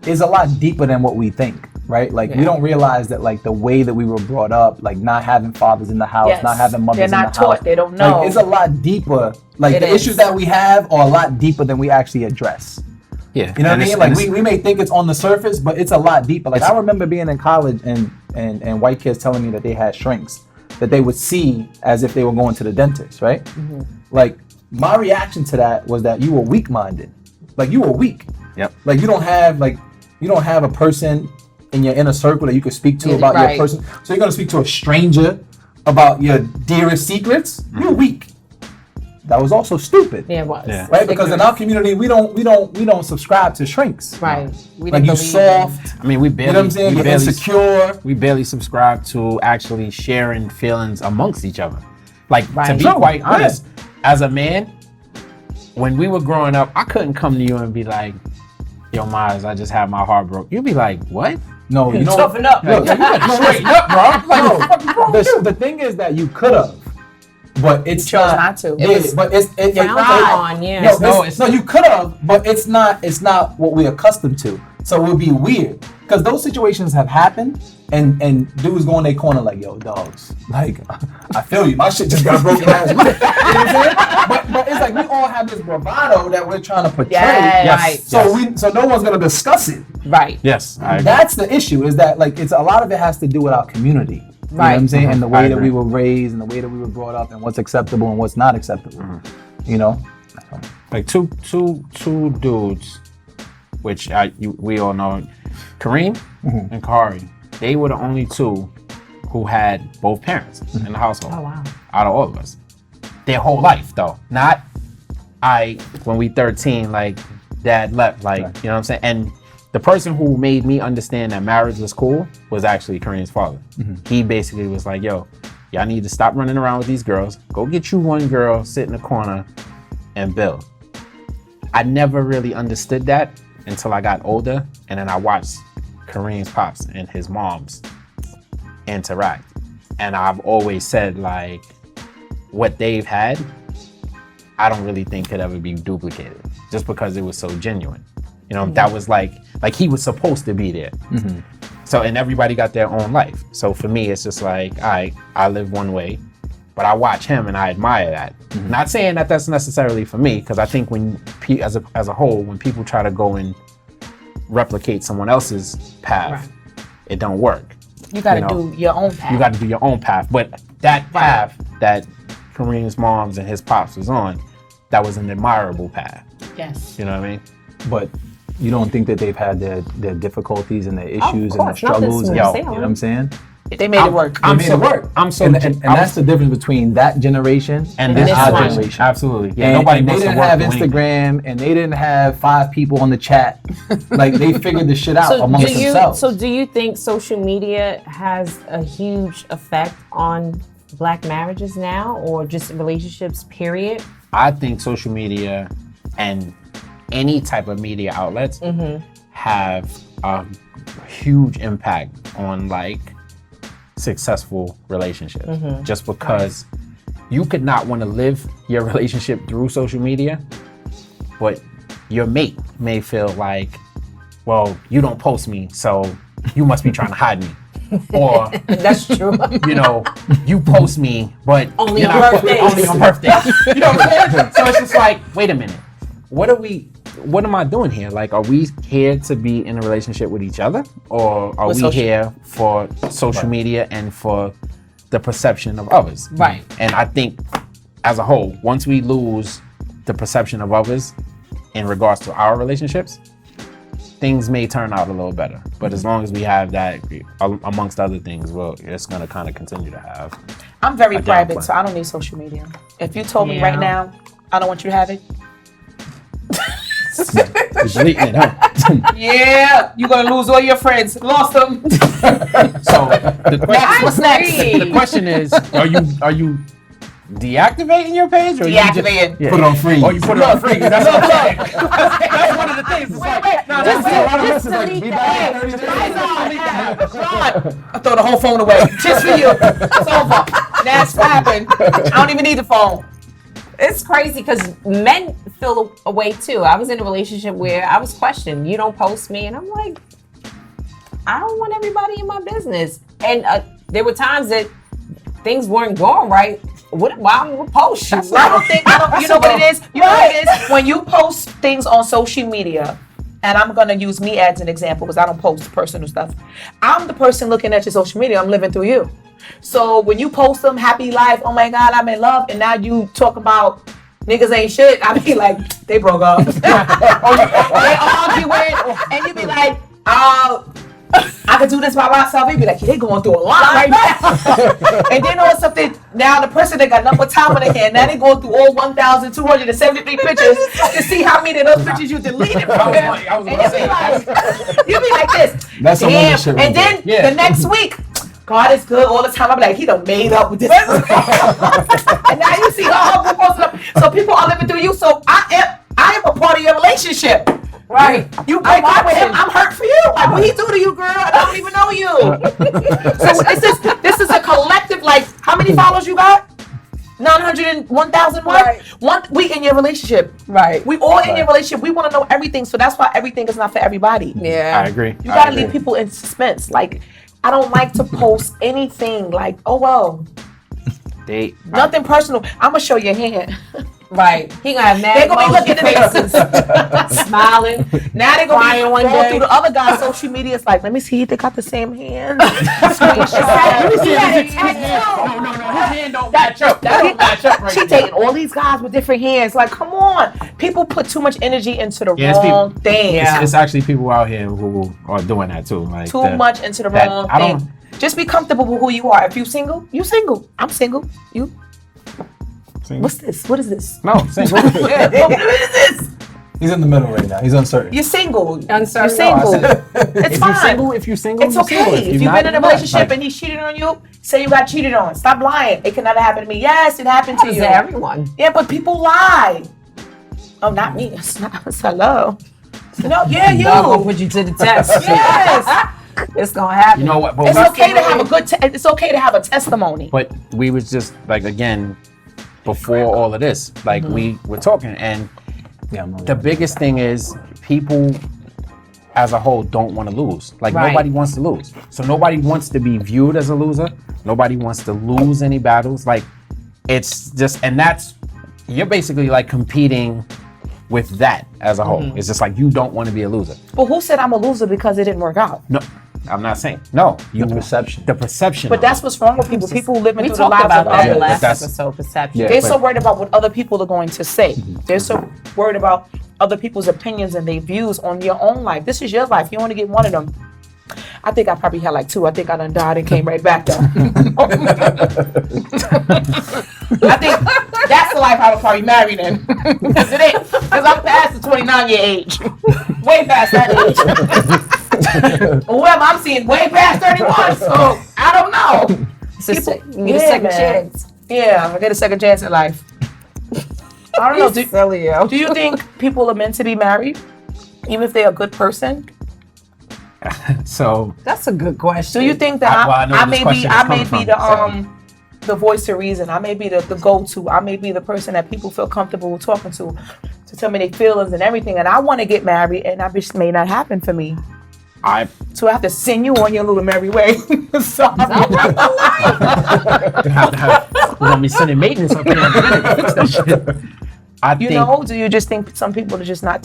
[SPEAKER 4] it's a lot deeper than what we think, right? Like we don't realize that like the way that we were brought up, like not having fathers in the house,
[SPEAKER 2] Yes.
[SPEAKER 4] not having mothers
[SPEAKER 2] They're
[SPEAKER 4] in
[SPEAKER 2] not
[SPEAKER 4] the house,
[SPEAKER 2] taught. They don't know.
[SPEAKER 4] Like, it's a lot deeper. Like
[SPEAKER 2] It
[SPEAKER 4] the
[SPEAKER 2] is.
[SPEAKER 4] issues that we have are a lot deeper than we actually address.
[SPEAKER 3] Yeah,
[SPEAKER 4] You know what I
[SPEAKER 3] and
[SPEAKER 4] mean?
[SPEAKER 3] it's-
[SPEAKER 4] Like
[SPEAKER 3] and it's-
[SPEAKER 4] we may think it's on the surface, but it's a lot deeper. Like I remember being in college and white kids telling me that they had shrinks that they would see as if they were going to the dentist, right? Like my reaction to that was that you were weak-minded. Like you were weak.
[SPEAKER 3] Yep.
[SPEAKER 4] Like you don't have a person in your inner circle that you could speak to about
[SPEAKER 2] Right.
[SPEAKER 4] your person. So you're gonna speak to a stranger about your dearest secrets. You're weak. That was also stupid.
[SPEAKER 2] Yeah, it was.
[SPEAKER 3] Yeah.
[SPEAKER 4] Right? Because in our community we don't subscribe to shrinks.
[SPEAKER 2] Right. We
[SPEAKER 4] Like
[SPEAKER 2] didn't
[SPEAKER 4] you
[SPEAKER 2] believe in-
[SPEAKER 4] soft,
[SPEAKER 3] I mean, we
[SPEAKER 4] you
[SPEAKER 3] barely,
[SPEAKER 4] know what I'm saying?
[SPEAKER 3] we
[SPEAKER 4] You're
[SPEAKER 3] barely,
[SPEAKER 4] insecure.
[SPEAKER 3] we barely subscribe to actually sharing feelings amongst each other. Like to
[SPEAKER 2] Right.
[SPEAKER 3] be
[SPEAKER 4] True.
[SPEAKER 3] quite
[SPEAKER 4] Yeah.
[SPEAKER 3] honest, as a man, when we were growing up, I couldn't come to you and be like, "Yo, Miles, I just had my heart broke." You'd be like, "What?"
[SPEAKER 4] No, you know.
[SPEAKER 2] Toughen up.
[SPEAKER 4] Look,
[SPEAKER 3] Straighten up, bro. Like, what the fuck is wrong with you?
[SPEAKER 4] the thing is that you could have, but it's
[SPEAKER 2] chose not to.
[SPEAKER 4] Yeah, but it's
[SPEAKER 1] frowned on, yeah.
[SPEAKER 4] No, you could have, but it's not what we're accustomed to. So it would be weird because those situations have happened, and dudes go in their corner like, "Yo, dogs, like I feel you. My shit just got broken last week." You know what I'm saying? But it's like we all have this bravado that we're trying to portray.
[SPEAKER 2] Yes.
[SPEAKER 4] Right. So no one's gonna discuss it.
[SPEAKER 2] Right.
[SPEAKER 3] Yes, I agree.
[SPEAKER 4] That's the issue. Is that like it's a lot of it has to do with our community. You know what I'm saying? And the
[SPEAKER 3] I
[SPEAKER 4] way that
[SPEAKER 3] agree.
[SPEAKER 4] we were raised and the way that we were brought up and what's acceptable and what's not acceptable. You know?
[SPEAKER 3] like two dudes, which we all know, Kareem and Kari. They were the only 2 who had both parents in the household.
[SPEAKER 1] Oh, wow.
[SPEAKER 3] Out of all of us, their whole life though. Not when we 13, like dad left, like
[SPEAKER 4] Right.
[SPEAKER 3] you know what I'm saying. And the person who made me understand that marriage was cool was actually Kareem's father. He basically was like, "Yo, y'all need to stop running around with these girls. Go get you one girl, sit in the corner, and build." I never really understood that until I got older, and then I watched Kareem's pops and his moms interact. And I've always said, like, what they've had, I don't really think could ever be duplicated, just because it was so genuine. You know, that was like he was supposed to be there. So, and everybody got their own life. So for me, it's just like, I live one way, but I watch him and I admire that. Not saying that that's necessarily for me, because I think when, as a whole, when people try to go and replicate someone else's path, it don't work.
[SPEAKER 2] You got to
[SPEAKER 3] You know,
[SPEAKER 2] do your own path.
[SPEAKER 3] You got to do your own path. But that path that Kareem's moms and his pops was on, that was an admirable path.
[SPEAKER 2] Yes.
[SPEAKER 3] You know what I mean?
[SPEAKER 4] But you don't think that they've had their difficulties and their issues and their
[SPEAKER 1] course, nothing's
[SPEAKER 4] struggles? And,
[SPEAKER 1] smooth
[SPEAKER 4] you know
[SPEAKER 1] sailing.
[SPEAKER 4] what I'm saying?
[SPEAKER 2] They made it work.
[SPEAKER 3] I'm
[SPEAKER 4] They made
[SPEAKER 3] so
[SPEAKER 4] it work.
[SPEAKER 3] I'm so
[SPEAKER 4] and that's the difference between that generation
[SPEAKER 3] and
[SPEAKER 2] this
[SPEAKER 4] our
[SPEAKER 2] one.
[SPEAKER 4] generation.
[SPEAKER 3] Absolutely. Yeah,
[SPEAKER 4] And,
[SPEAKER 3] nobody
[SPEAKER 4] and they
[SPEAKER 3] wants to
[SPEAKER 4] didn't
[SPEAKER 3] work
[SPEAKER 4] have
[SPEAKER 3] the way-
[SPEAKER 4] Instagram and they didn't have 5 people on the chat. Like they figured this shit out amongst themselves.
[SPEAKER 1] So do you think social media has a huge effect on Black marriages now, or just relationships, period?
[SPEAKER 3] I think social media and any type of media outlets have a huge impact on like successful relationships. Just because you could not want to live your relationship through social media, but your mate may feel like, well, you don't post me, so you must be trying to hide me. Or,
[SPEAKER 1] That's true.
[SPEAKER 3] you know, you post me, but
[SPEAKER 1] Only
[SPEAKER 3] you're
[SPEAKER 1] on
[SPEAKER 3] not-
[SPEAKER 1] birthdays.
[SPEAKER 3] Only on birthdays. You know what I'm saying? So it's just like, wait a minute. What are we what am I doing here? Like, are we here to be in a relationship with each other, or are we here for social media and for the perception of others?
[SPEAKER 1] Right.
[SPEAKER 3] And I think, as a whole, once we lose the perception of others in regards to our relationships, things may turn out a little better. But as long as we have that, amongst other things, well, it's going to kind of continue to have.
[SPEAKER 2] I'm very
[SPEAKER 3] a
[SPEAKER 2] private,
[SPEAKER 3] downplay.
[SPEAKER 2] so I don't need social media. If you told me
[SPEAKER 1] Yeah.
[SPEAKER 2] right now, I don't want you to have it.
[SPEAKER 3] You're deleting it, huh?
[SPEAKER 2] Yeah, you're gonna lose all your friends. Lost them.
[SPEAKER 3] So the question,
[SPEAKER 2] What's next?
[SPEAKER 3] the question is, are you deactivating your page, or
[SPEAKER 2] Deactivating.
[SPEAKER 3] You just,
[SPEAKER 4] Put it on free.
[SPEAKER 3] or you put it on free? That's what I'm saying. That's one of the things. It's like, no, that's a lot of messages. Like, be back in 30 days.
[SPEAKER 2] I throw the whole phone away just for you. It's over. That's what happened. I don't even need the phone.
[SPEAKER 1] It's crazy because men feel a way too. I was in a relationship where I was questioned. You don't post me, and I'm like, I don't want everybody in my business. And there were times that things weren't going right. Why would we post?
[SPEAKER 2] I don't think. You know what it is? You know what it is? When you post things on social media, and I'm gonna use me as an example because I don't post personal stuff. I'm the person looking at your social media. I'm living through you. So when you post them happy life, oh my God, I'm in love, and now you talk about niggas ain't shit, I be like, they broke up. They arguing, and you be like, oh, I could do this by myself. They be like, they going through a lot right now. And then all something, now the person that got number time on their hand, now they going through all 1,273 pictures to see how many of those pictures you deleted from them. And you be like this.
[SPEAKER 4] That's some woman shit right
[SPEAKER 2] And then the next week, God is good all the time. I'm like, he done made up with this. And now you see her husband posting up. So people are living through you. So I am a part of your relationship. Right. You break up with him, I'm hurt for you. Like, what he do to you, girl? I don't even know you. So this is a collective, like, how many followers you got? 901,000
[SPEAKER 1] Right.
[SPEAKER 2] We in your relationship.
[SPEAKER 1] Right.
[SPEAKER 2] We all in your relationship. We want to know everything. So that's why everything is not for everybody.
[SPEAKER 1] Yeah.
[SPEAKER 3] I agree.
[SPEAKER 2] You gotta leave people in suspense. Like, I don't like to post anything like, oh well, nothing personal. I'm gonna show your hand.
[SPEAKER 1] Right. He gonna have mad
[SPEAKER 2] They gonna be looking
[SPEAKER 1] emoji
[SPEAKER 2] at
[SPEAKER 1] faces,
[SPEAKER 2] this.
[SPEAKER 1] smiling.
[SPEAKER 2] Now they gonna
[SPEAKER 1] Crying
[SPEAKER 2] be
[SPEAKER 1] one
[SPEAKER 2] going
[SPEAKER 1] day.
[SPEAKER 2] through the other guy's social media. It's like, let me see if they got the same hand.
[SPEAKER 3] No, his hand don't match up. That don't match up right
[SPEAKER 2] She
[SPEAKER 3] there.
[SPEAKER 2] taking all these guys with different hands. Like, come on. People put too much energy into the
[SPEAKER 3] Yeah, it's
[SPEAKER 2] wrong thing.
[SPEAKER 1] Yeah.
[SPEAKER 3] It's actually people out here who are doing that too. Like
[SPEAKER 2] Too much into the wrong
[SPEAKER 3] I
[SPEAKER 2] thing.
[SPEAKER 3] don't-
[SPEAKER 2] Just be comfortable with who you are. If you single, you single. I'm single. You. What's this? What is this?
[SPEAKER 3] No, single.
[SPEAKER 2] What is this?
[SPEAKER 5] He's in the middle right now. He's uncertain.
[SPEAKER 2] You're single.
[SPEAKER 1] Uncertain.
[SPEAKER 2] You're single. It's
[SPEAKER 3] If
[SPEAKER 2] fine.
[SPEAKER 3] you're single, if you're single,
[SPEAKER 2] It's
[SPEAKER 3] you're single.
[SPEAKER 2] okay. If you've
[SPEAKER 3] not,
[SPEAKER 2] been in a
[SPEAKER 3] you're not.
[SPEAKER 2] relationship
[SPEAKER 3] Like,
[SPEAKER 2] and he's cheated on you, say you got cheated on. Stop lying. It can never happen to me. Yes, it happened to
[SPEAKER 1] To
[SPEAKER 2] you.
[SPEAKER 1] everyone.
[SPEAKER 2] Yeah, but people lie. Oh, not me. It's not. It's hello. No, yeah, you.
[SPEAKER 1] I'm gonna put you to the test.
[SPEAKER 2] Yes.
[SPEAKER 1] It's gonna happen.
[SPEAKER 3] you know what? But
[SPEAKER 2] It's okay to have a good. It's okay to have a testimony.
[SPEAKER 3] But we was just like, again, before all of this, like we were talking, and the biggest thing is people as a whole don't want to lose. Like
[SPEAKER 1] Right.
[SPEAKER 3] nobody wants to lose. So nobody wants to be viewed as a loser. Nobody wants to lose any battles. Like it's just, and that's, you're basically like competing with that as a whole. It's just like you don't want to be a loser.
[SPEAKER 2] But who said I'm a loser because it didn't work out?
[SPEAKER 3] No, I'm not saying no.
[SPEAKER 5] The perception.
[SPEAKER 3] The perception.
[SPEAKER 2] But
[SPEAKER 3] of
[SPEAKER 2] that's
[SPEAKER 3] it.
[SPEAKER 2] what's wrong with people. People living
[SPEAKER 1] We
[SPEAKER 2] through the
[SPEAKER 1] talked
[SPEAKER 2] lives
[SPEAKER 1] about
[SPEAKER 2] of
[SPEAKER 1] that in the
[SPEAKER 2] others.
[SPEAKER 1] last
[SPEAKER 3] That's-
[SPEAKER 1] episode, perception.
[SPEAKER 5] Yeah.
[SPEAKER 2] They're so worried about what other people are going to say. They're so worried about other people's opinions and their views on your own life. This is your life. You only get one of them. I think I probably had like two. I think I done died and came right back though. I think that's the life I would probably marry then. Because it ain't. Because I'm past the 29-year age. Way past that age. Whoever I'm seeing way past 31. So I don't know.
[SPEAKER 1] It's a
[SPEAKER 2] People-
[SPEAKER 1] you need a
[SPEAKER 2] yeah,
[SPEAKER 1] second
[SPEAKER 2] man.
[SPEAKER 1] chance.
[SPEAKER 2] Yeah, I get a second chance at life. I don't know.
[SPEAKER 1] Silly, yo.
[SPEAKER 2] Do you think people are meant to be married, even if they're a good person?
[SPEAKER 3] So
[SPEAKER 1] That's a good question.
[SPEAKER 2] Do you think that
[SPEAKER 3] I know
[SPEAKER 2] I
[SPEAKER 3] where this
[SPEAKER 2] may
[SPEAKER 3] question
[SPEAKER 2] be
[SPEAKER 3] is coming from,
[SPEAKER 2] the voice of reason? I may be the go-to. I may be the person that people feel comfortable talking to tell me their feelings and everything. And I want to get married, and that just may not happen for me. So I have to send you on your little merry way. Sorry.
[SPEAKER 3] we're gonna be sending maintenance up here. To fix that shit.
[SPEAKER 2] You know, do you just think some people are just not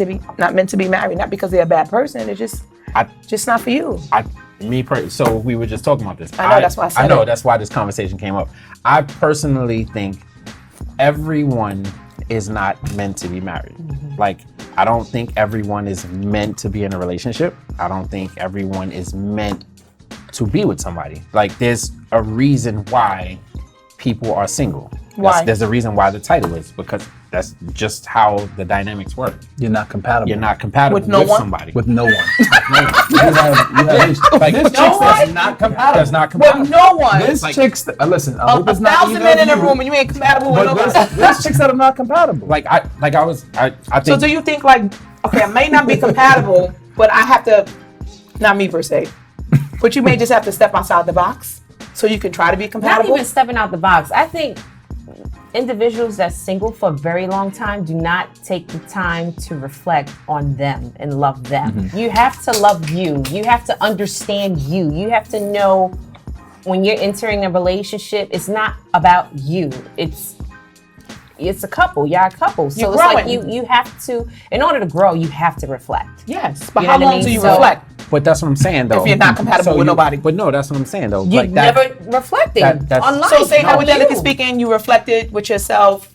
[SPEAKER 2] meant to be married? Not because they're a bad person. It's just not for you.
[SPEAKER 3] So we were just talking about this.
[SPEAKER 2] I know, that's why I said
[SPEAKER 3] I know,
[SPEAKER 2] it.
[SPEAKER 3] that's why this conversation came up. I personally think everyone is not meant to be married. Like, I don't think everyone is meant to be in a relationship. I don't think everyone is meant to be with somebody. Like, there's a reason why people are single.
[SPEAKER 2] Why?
[SPEAKER 3] There's a reason why the title is, because that's just how the dynamics work.
[SPEAKER 5] You're not compatible.
[SPEAKER 3] You're not compatible
[SPEAKER 2] With no one?
[SPEAKER 3] somebody.
[SPEAKER 5] with no one.
[SPEAKER 3] Like,
[SPEAKER 5] This
[SPEAKER 3] this
[SPEAKER 5] chick's
[SPEAKER 3] that's not compatible. That's not
[SPEAKER 2] With
[SPEAKER 3] compatible.
[SPEAKER 2] no one.
[SPEAKER 5] This
[SPEAKER 3] Like-
[SPEAKER 5] chick's listen. I hope
[SPEAKER 2] A
[SPEAKER 5] it's not
[SPEAKER 2] 1,000
[SPEAKER 5] either
[SPEAKER 2] men
[SPEAKER 5] of
[SPEAKER 2] in a
[SPEAKER 5] you,
[SPEAKER 2] room and you ain't compatible with
[SPEAKER 5] but
[SPEAKER 2] nobody.
[SPEAKER 5] there's chicks that are not compatible.
[SPEAKER 3] I think.
[SPEAKER 2] So do you think like, okay, I may not be compatible, but I have to, not me per se, but you may just have to step outside the box so you can try to be
[SPEAKER 1] Not
[SPEAKER 2] compatible?
[SPEAKER 1] even stepping out the box. I think individuals that's single for a very long time do not take the time to reflect on them and love them. You have to love you. You have to understand you. You have to know when you're entering a relationship, it's not about you. It's a couple. You're a couple. So
[SPEAKER 2] You're
[SPEAKER 1] it's like
[SPEAKER 2] growing.
[SPEAKER 1] you have to, in order to grow, you have to reflect.
[SPEAKER 2] Yes, but
[SPEAKER 1] You know
[SPEAKER 2] how
[SPEAKER 1] what I
[SPEAKER 2] long
[SPEAKER 1] mean?
[SPEAKER 2] do you
[SPEAKER 1] So-
[SPEAKER 2] reflect?
[SPEAKER 3] But that's what I'm saying, though.
[SPEAKER 2] If you're not compatible with nobody.
[SPEAKER 3] But no, that's what I'm saying, though.
[SPEAKER 1] You
[SPEAKER 3] Like that-
[SPEAKER 1] never reflected
[SPEAKER 3] that's-
[SPEAKER 1] on life.
[SPEAKER 2] So say
[SPEAKER 1] on
[SPEAKER 2] hypothetically
[SPEAKER 1] you.
[SPEAKER 2] speaking, you reflected with yourself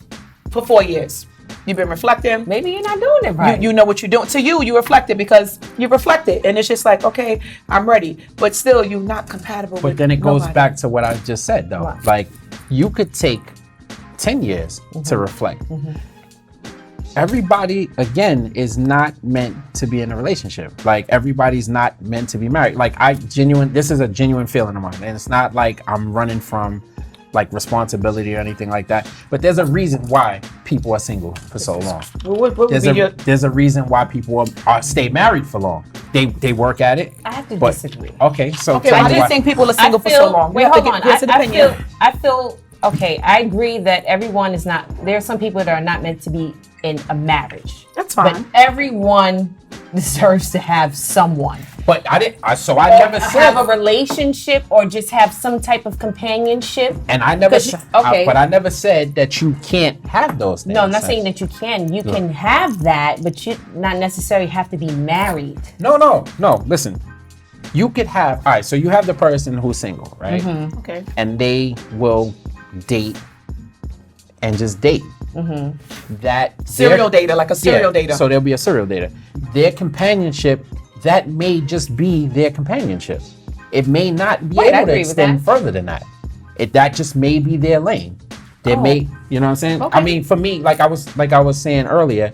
[SPEAKER 2] for 4 years. You've been reflecting.
[SPEAKER 1] Maybe you're not doing it right.
[SPEAKER 2] You know what you're doing. To you reflected because you reflected. And it's just like, okay, I'm ready. But still, you're not compatible with
[SPEAKER 3] But then it goes
[SPEAKER 2] nobody.
[SPEAKER 3] back to what I just said, though.
[SPEAKER 1] What?
[SPEAKER 3] Like, you could take 10 years to reflect. Everybody, again, is not meant to be in a relationship. Like, everybody's not meant to be married. Like, this is a genuine feeling of mine. And it's not like I'm running from like responsibility or anything like that. But there's a reason why people are single for so long.
[SPEAKER 2] What would
[SPEAKER 3] There's
[SPEAKER 2] be your...
[SPEAKER 3] there's a reason why people stay married for long. They work at it.
[SPEAKER 1] I have to
[SPEAKER 3] But-
[SPEAKER 1] disagree.
[SPEAKER 3] Okay, so
[SPEAKER 2] Okay,
[SPEAKER 3] tell
[SPEAKER 2] why
[SPEAKER 3] me
[SPEAKER 2] do you think people are single for
[SPEAKER 1] feel-
[SPEAKER 2] so long? We
[SPEAKER 1] Wait,
[SPEAKER 2] have to
[SPEAKER 1] hold on.
[SPEAKER 2] get an opinion.
[SPEAKER 1] I feel okay. I agree that everyone is not. There are some people that are not meant to be in a marriage.
[SPEAKER 2] That's
[SPEAKER 1] But
[SPEAKER 2] fine.
[SPEAKER 1] everyone deserves to have someone.
[SPEAKER 3] But I never said.
[SPEAKER 1] Have a relationship or just have some type of companionship.
[SPEAKER 3] And I never
[SPEAKER 1] 'Cause
[SPEAKER 3] said,
[SPEAKER 1] okay.
[SPEAKER 3] but I never said that you can't have those things.
[SPEAKER 1] No, I'm not saying that you can. You can have that, but you not necessarily have to be married.
[SPEAKER 3] No. Listen, you could have. All right, so you have the person who's single, right?
[SPEAKER 2] Okay.
[SPEAKER 3] And they will date and just date. That
[SPEAKER 2] Serial dater, like a serial dater.
[SPEAKER 3] So there'll be a serial dater. Their companionship, that may just be their companionship. It may not be
[SPEAKER 1] Right, I
[SPEAKER 3] able to
[SPEAKER 1] agree with
[SPEAKER 3] extend
[SPEAKER 1] that.
[SPEAKER 3] further than that. That just may be their lane. They may, you know what I'm saying?
[SPEAKER 1] Okay.
[SPEAKER 3] I mean, for me, like I was saying earlier,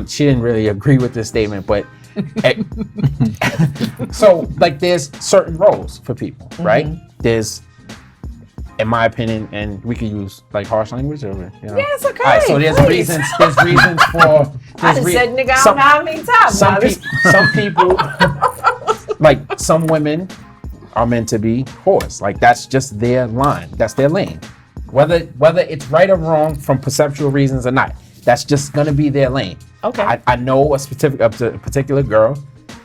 [SPEAKER 3] she didn't really agree with this statement, but so like there's certain roles for people, right? There's, in my opinion, and we could use like harsh language or you know.
[SPEAKER 1] Yeah, it's okay.
[SPEAKER 3] All right, so there's
[SPEAKER 1] please.
[SPEAKER 3] reasons. There's reasons for.
[SPEAKER 1] I
[SPEAKER 3] there's
[SPEAKER 1] just
[SPEAKER 3] re-
[SPEAKER 1] said nigga
[SPEAKER 3] some-
[SPEAKER 1] how many times.
[SPEAKER 3] some,
[SPEAKER 1] now.
[SPEAKER 3] pe- some people, like some women, are meant to be whores. Like that's just their line. That's their lane. Whether it's right or wrong from perceptual reasons or not, that's just gonna be their lane.
[SPEAKER 2] Okay.
[SPEAKER 3] I know a particular girl.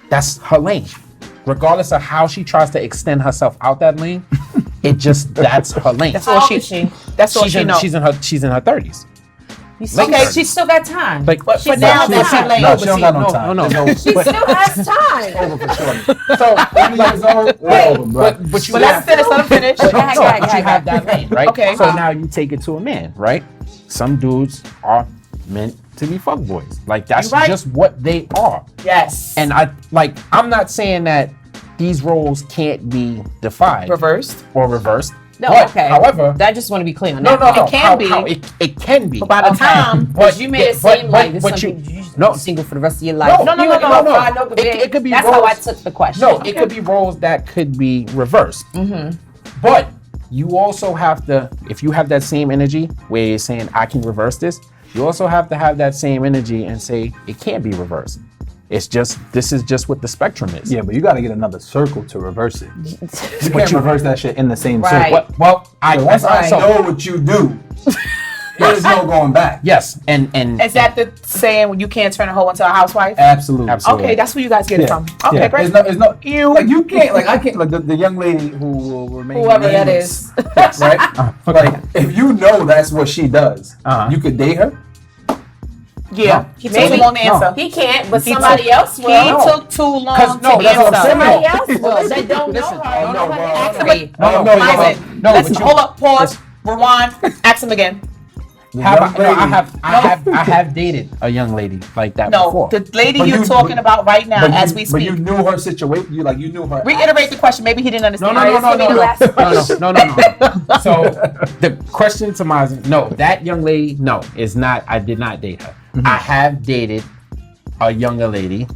[SPEAKER 3] That's her lane. Regardless of how she tries to extend herself out that lane, that's her lane.
[SPEAKER 2] That's
[SPEAKER 1] How
[SPEAKER 2] all
[SPEAKER 1] old
[SPEAKER 2] she.
[SPEAKER 1] is she?
[SPEAKER 2] That's all she knows.
[SPEAKER 3] She's in her 30s.
[SPEAKER 1] You still,
[SPEAKER 3] Okay.
[SPEAKER 1] she's still got time.
[SPEAKER 3] Like,
[SPEAKER 2] But
[SPEAKER 1] She's
[SPEAKER 2] now
[SPEAKER 1] still
[SPEAKER 2] that's
[SPEAKER 1] got
[SPEAKER 2] her
[SPEAKER 1] time.
[SPEAKER 2] lane.
[SPEAKER 5] No, she don't got no time.
[SPEAKER 3] No.
[SPEAKER 1] She still has time.
[SPEAKER 3] So, but you
[SPEAKER 2] But let's finish. Let him finish.
[SPEAKER 1] Go ahead,
[SPEAKER 3] No,
[SPEAKER 1] go ahead,
[SPEAKER 3] but
[SPEAKER 1] go
[SPEAKER 3] you
[SPEAKER 1] ahead.
[SPEAKER 3] have that lane, right?
[SPEAKER 2] Okay.
[SPEAKER 3] So now you take it to a man, right? Some dudes are meant to be fuckboys. Like that's
[SPEAKER 2] You're right.
[SPEAKER 3] just what they are.
[SPEAKER 2] Yes.
[SPEAKER 3] And I'm not saying that these roles can't be defied
[SPEAKER 2] reversed.
[SPEAKER 3] or reversed.
[SPEAKER 1] No,
[SPEAKER 3] But,
[SPEAKER 1] okay.
[SPEAKER 3] However,
[SPEAKER 1] I just want to be clear on
[SPEAKER 3] no,
[SPEAKER 1] that.
[SPEAKER 3] no.
[SPEAKER 2] It can
[SPEAKER 3] how-
[SPEAKER 2] be.
[SPEAKER 3] how it can be.
[SPEAKER 2] But by the time,
[SPEAKER 1] But you made it seem like there's some people you just
[SPEAKER 3] no.
[SPEAKER 1] be single for the rest of your life.
[SPEAKER 3] No. It could be
[SPEAKER 1] That's
[SPEAKER 3] roles.
[SPEAKER 1] how I took the question.
[SPEAKER 3] No, it could be roles that could be reversed. But you also have to, if you have that same energy where you're saying, I can reverse this, you also have to have that same energy and say, it can't be reversed. It's just, this is just what the spectrum is.
[SPEAKER 5] Yeah, but you got to get another circle to reverse it. You can't reverse that shit in the same
[SPEAKER 1] Right.
[SPEAKER 5] circle.
[SPEAKER 3] Well,
[SPEAKER 5] Once I
[SPEAKER 3] so-
[SPEAKER 5] know what you do, there's no going back.
[SPEAKER 3] Yes, and
[SPEAKER 2] is that the saying when you can't turn a hoe into a housewife?
[SPEAKER 5] Absolutely.
[SPEAKER 3] Absolutely.
[SPEAKER 2] Okay, that's where you guys get it from. Okay,
[SPEAKER 5] Yeah.
[SPEAKER 2] great.
[SPEAKER 5] There's no, like you can't, like I can't, like the young lady who will remain
[SPEAKER 2] Whoever that
[SPEAKER 5] nameless,
[SPEAKER 2] is.
[SPEAKER 5] right? Like if you know that's what she does,
[SPEAKER 3] Uh-huh.
[SPEAKER 5] you could date her.
[SPEAKER 2] Yeah, he took too long to answer.
[SPEAKER 1] He can't, but somebody else will.
[SPEAKER 2] He took too long to
[SPEAKER 3] that's what I'm
[SPEAKER 2] answer.
[SPEAKER 3] saying.
[SPEAKER 1] Somebody else will. They don't know her.
[SPEAKER 3] No,
[SPEAKER 1] Ask
[SPEAKER 3] no,
[SPEAKER 1] me.
[SPEAKER 3] no,
[SPEAKER 2] Listen,
[SPEAKER 3] but
[SPEAKER 2] hold up, pause, rewind, ask him again.
[SPEAKER 3] I have dated a young lady like that
[SPEAKER 2] No,
[SPEAKER 3] before.
[SPEAKER 2] the lady
[SPEAKER 4] But
[SPEAKER 2] you're
[SPEAKER 4] you-
[SPEAKER 2] talking about right now as we
[SPEAKER 4] But you
[SPEAKER 2] speak.
[SPEAKER 4] knew her situation. You knew her.
[SPEAKER 2] Reiterate the question. Maybe he didn't understand.
[SPEAKER 3] No. So the question to Maz, no, that young lady, no, is not. I did not date her. I have dated a younger lady